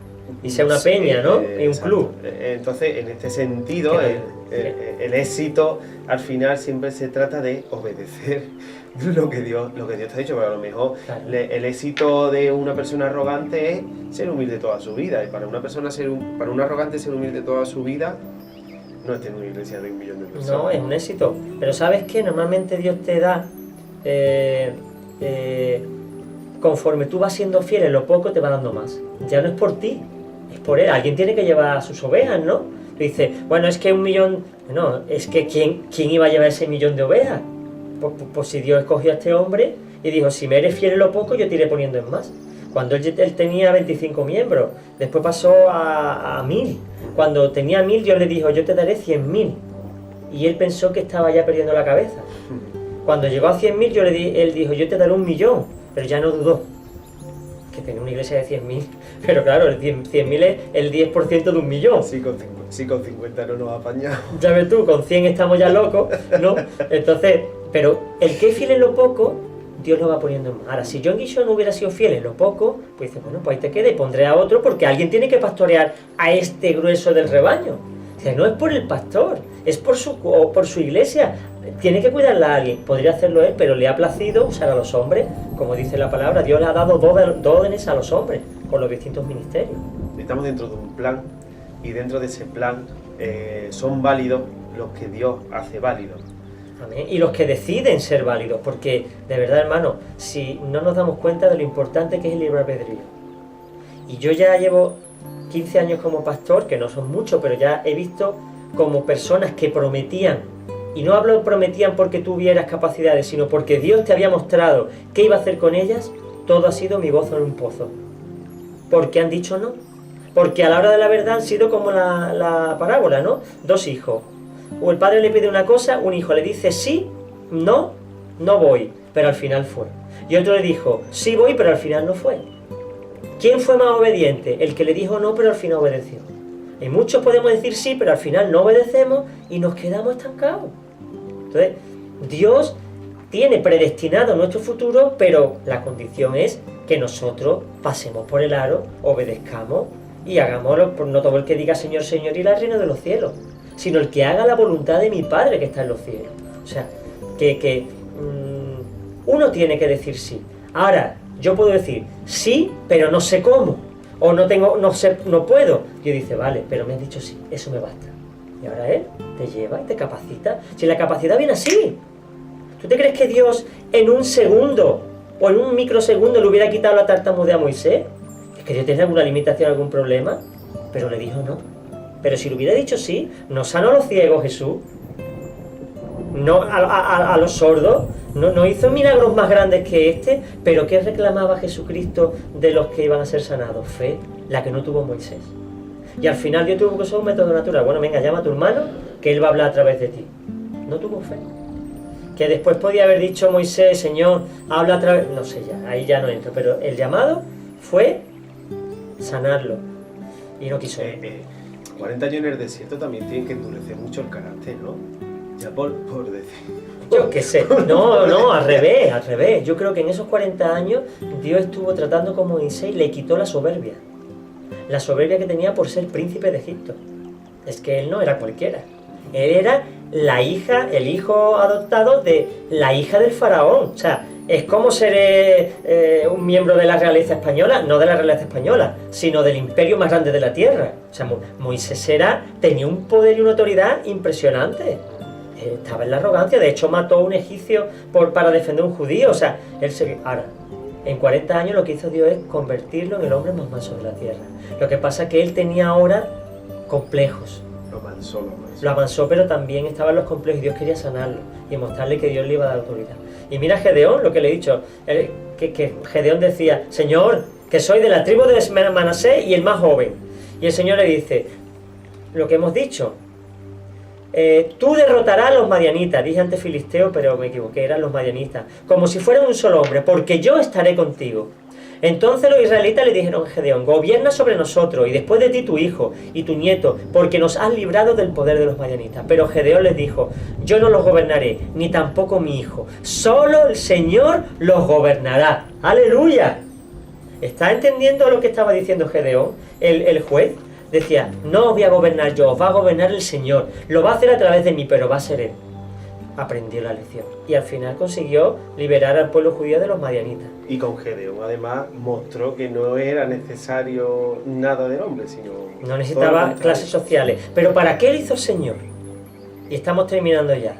y sea una peña, ¿no? Y un club. Entonces, en este sentido, el éxito al final siempre se trata de obedecer lo que Dios te ha dicho, pero a lo mejor claro. El éxito de una persona arrogante es ser humilde toda su vida, y para una persona para un arrogante ser humilde toda su vida no es tener una iglesia de 1 millón de personas. No, es un éxito. Pero ¿sabes qué? Normalmente Dios te da conforme tú vas siendo fiel en lo poco, te va dando más. Ya no es por ti, es por Él. Alguien tiene que llevar a sus ovejas, ¿no? Dice, bueno, es que 1 millón... No, es que ¿quién iba a llevar ese 1 millón de ovejas? Pues si Dios escogió a este hombre y dijo, si me eres fiel en lo poco, yo te iré poniendo en más. Cuando él tenía 25 miembros, después pasó a 1000. Cuando tenía 1000, Dios le dijo, yo te daré 100.000. Y él pensó que estaba ya perdiendo la cabeza. Cuando llegó a 100.000, él dijo, yo te daré 1 millón. Pero ya no dudó. Que tenía una iglesia de 100.000. Pero claro, el 100.000 es el 10% de 1 millón. Sí, con 50 no nos apañamos. Ya ves tú, con 100 estamos ya locos, ¿no? Entonces, pero el que es fiel en lo poco, Dios lo va poniendo en más. Ahora, si John Guichon no hubiera sido fiel en lo poco, pues dice, bueno, pues ahí te queda y pondré a otro, porque alguien tiene que pastorear a este grueso del rebaño. O sea, no es por el pastor, es por su iglesia. Tiene que cuidarla a alguien. Podría hacerlo él, pero le ha placido usar a los hombres, como dice la palabra. Dios le ha dado órdenes a los hombres con los distintos ministerios. Estamos dentro de un plan, y dentro de ese plan son válidos los que Dios hace válidos. Amén. Y los que deciden ser válidos, porque de verdad, hermano, si no nos damos cuenta de lo importante que es el libre albedrío. Y yo ya llevo 15 años como pastor, que no son muchos, pero ya he visto como personas que prometían y no prometían porque tuvieras capacidades, sino porque Dios te había mostrado qué iba a hacer con ellas, todo ha sido mi gozo en un pozo. Porque han dicho no. Porque a la hora de la verdad han sido como la parábola, ¿no? Dos hijos. O el padre le pide una cosa, un hijo le dice sí, no, no voy, pero al final fue. Y otro le dijo, sí voy, pero al final no fue. ¿Quién fue más obediente? El que le dijo no, pero al final obedeció. Y muchos podemos decir sí, pero al final no obedecemos y nos quedamos estancados. Entonces, Dios tiene predestinado nuestro futuro, pero la condición es que nosotros pasemos por el aro, obedezcamos y hagámoslo, no todo el que diga Señor, Señor, irá al reino de los cielos, sino el que haga la voluntad de mi Padre que está en los cielos. O sea, uno tiene que decir sí. Ahora, yo puedo decir sí, pero no sé cómo, o no puedo. Y dice, vale, pero me has dicho sí, eso me basta. Y ahora Él te lleva y te capacita. Si la capacidad viene así, ¿tú te crees que Dios en un segundo o en un microsegundo le hubiera quitado la tartamudez a Moisés? ¿Es que Dios tiene alguna limitación, algún problema? Pero le dijo no. Pero si le hubiera dicho sí, no sanó a los ciegos Jesús, no a los sordos, no hizo milagros más grandes que este. Pero ¿qué reclamaba Jesucristo de los que iban a ser sanados? Fe, la que no tuvo Moisés. Y al final Dios tuvo que usar un método natural. Bueno, venga, llama a tu hermano, que él va a hablar a través de ti. No tuvo fe. Que después podía haber dicho Moisés, Señor, habla a través... No sé ya, ahí ya no entro. Pero el llamado fue sanarlo. Y no quiso. 40 años en el desierto también tienen que endurecer mucho el carácter, ¿no? Ya por decir... Yo qué sé. No, al revés. Yo creo que en esos 40 años Dios estuvo tratando con Moisés y le quitó la soberbia. La soberbia que tenía por ser príncipe de Egipto. Es que él no era cualquiera. Él era el hijo adoptado de la hija del faraón. O sea, es como ser un miembro de la realeza española, no de la realeza española, sino del imperio más grande de la tierra. O sea, Moisés tenía un poder y una autoridad impresionante. Estaba en la arrogancia, de hecho mató a un egipcio para defender a un judío. O sea, ahora, en 40 años lo que hizo Dios es convertirlo en el hombre más manso de la tierra. Lo que pasa es que él tenía ahora complejos. Lo amansó, pero también estaban los complejos y Dios quería sanarlo y mostrarle que Dios le iba a dar autoridad. Y mira Gedeón, lo que le he dicho, que Gedeón decía, Señor, que soy de la tribu de Manasés y el más joven. Y el Señor le dice, lo que hemos dicho, tú derrotarás a los madianitas, dije antes filisteo, pero me equivoqué, eran los madianitas, como si fueran un solo hombre, porque yo estaré contigo. Entonces los israelitas le dijeron a Gedeón, gobierna sobre nosotros y después de ti tu hijo y tu nieto, porque nos has librado del poder de los madianitas. Pero Gedeón les dijo, yo no los gobernaré, ni tampoco mi hijo, solo el Señor los gobernará. ¡Aleluya! ¿Está entendiendo lo que estaba diciendo Gedeón, el juez? Decía, no os voy a gobernar yo, os va a gobernar el Señor, lo va a hacer a través de mí, pero va a ser Él. Aprendió la lección y al final consiguió liberar al pueblo judío de los madianitas. Y con Gedeón además mostró que no era necesario nada del hombre, sino... No necesitaba clases sociales. Pero ¿para qué lo hizo el Señor? Y estamos terminando ya.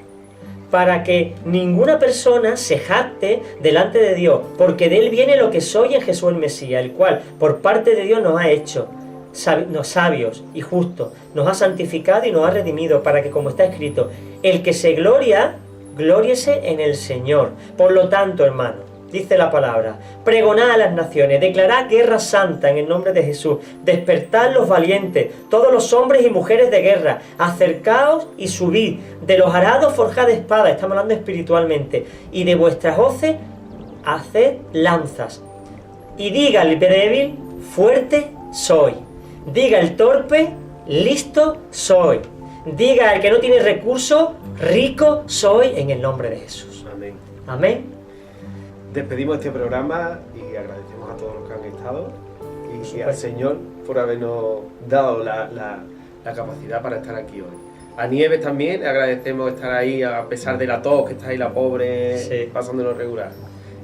Para que ninguna persona se jacte delante de Dios, porque de Él viene lo que soy en Jesús el Mesías, el cual por parte de Dios nos ha hecho sabios y justos, nos ha santificado y nos ha redimido, para que, como está escrito, el que se gloria, glóriese en el Señor. Por lo tanto, hermano, dice la palabra, pregonad a las naciones, declarad guerra santa en el nombre de Jesús, despertad los valientes, todos los hombres y mujeres de guerra, acercaos y subid, de los arados forjad espada, estamos hablando espiritualmente, y de vuestras hoces haced lanzas, y diga el débil, fuerte soy. Diga el torpe, listo soy. Diga el que no tiene recursos, rico soy en el nombre de Jesús. Amén. Amén. Despedimos este programa y agradecemos a todos los que han estado y al Señor por habernos dado la capacidad para estar aquí hoy. A Nieves también agradecemos estar ahí a pesar de la tos, que está ahí la pobre, sí, pasándolo regular.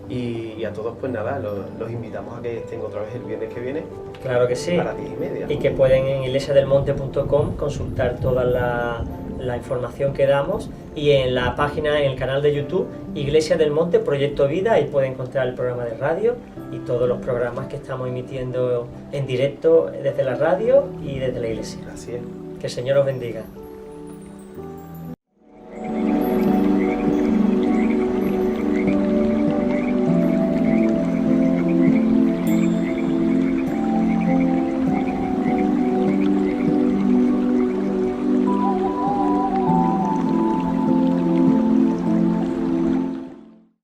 Y a todos, pues nada, los invitamos a que estén otra vez el viernes que viene. Claro que sí. A las 10:30. Y que pueden en iglesiadelmonte.com consultar toda la información que damos, y en la página, en el canal de YouTube, Iglesia del Monte, Proyecto Vida, ahí pueden encontrar el programa de radio y todos los programas que estamos emitiendo en directo desde la radio y desde la iglesia. Así es. Que el Señor os bendiga.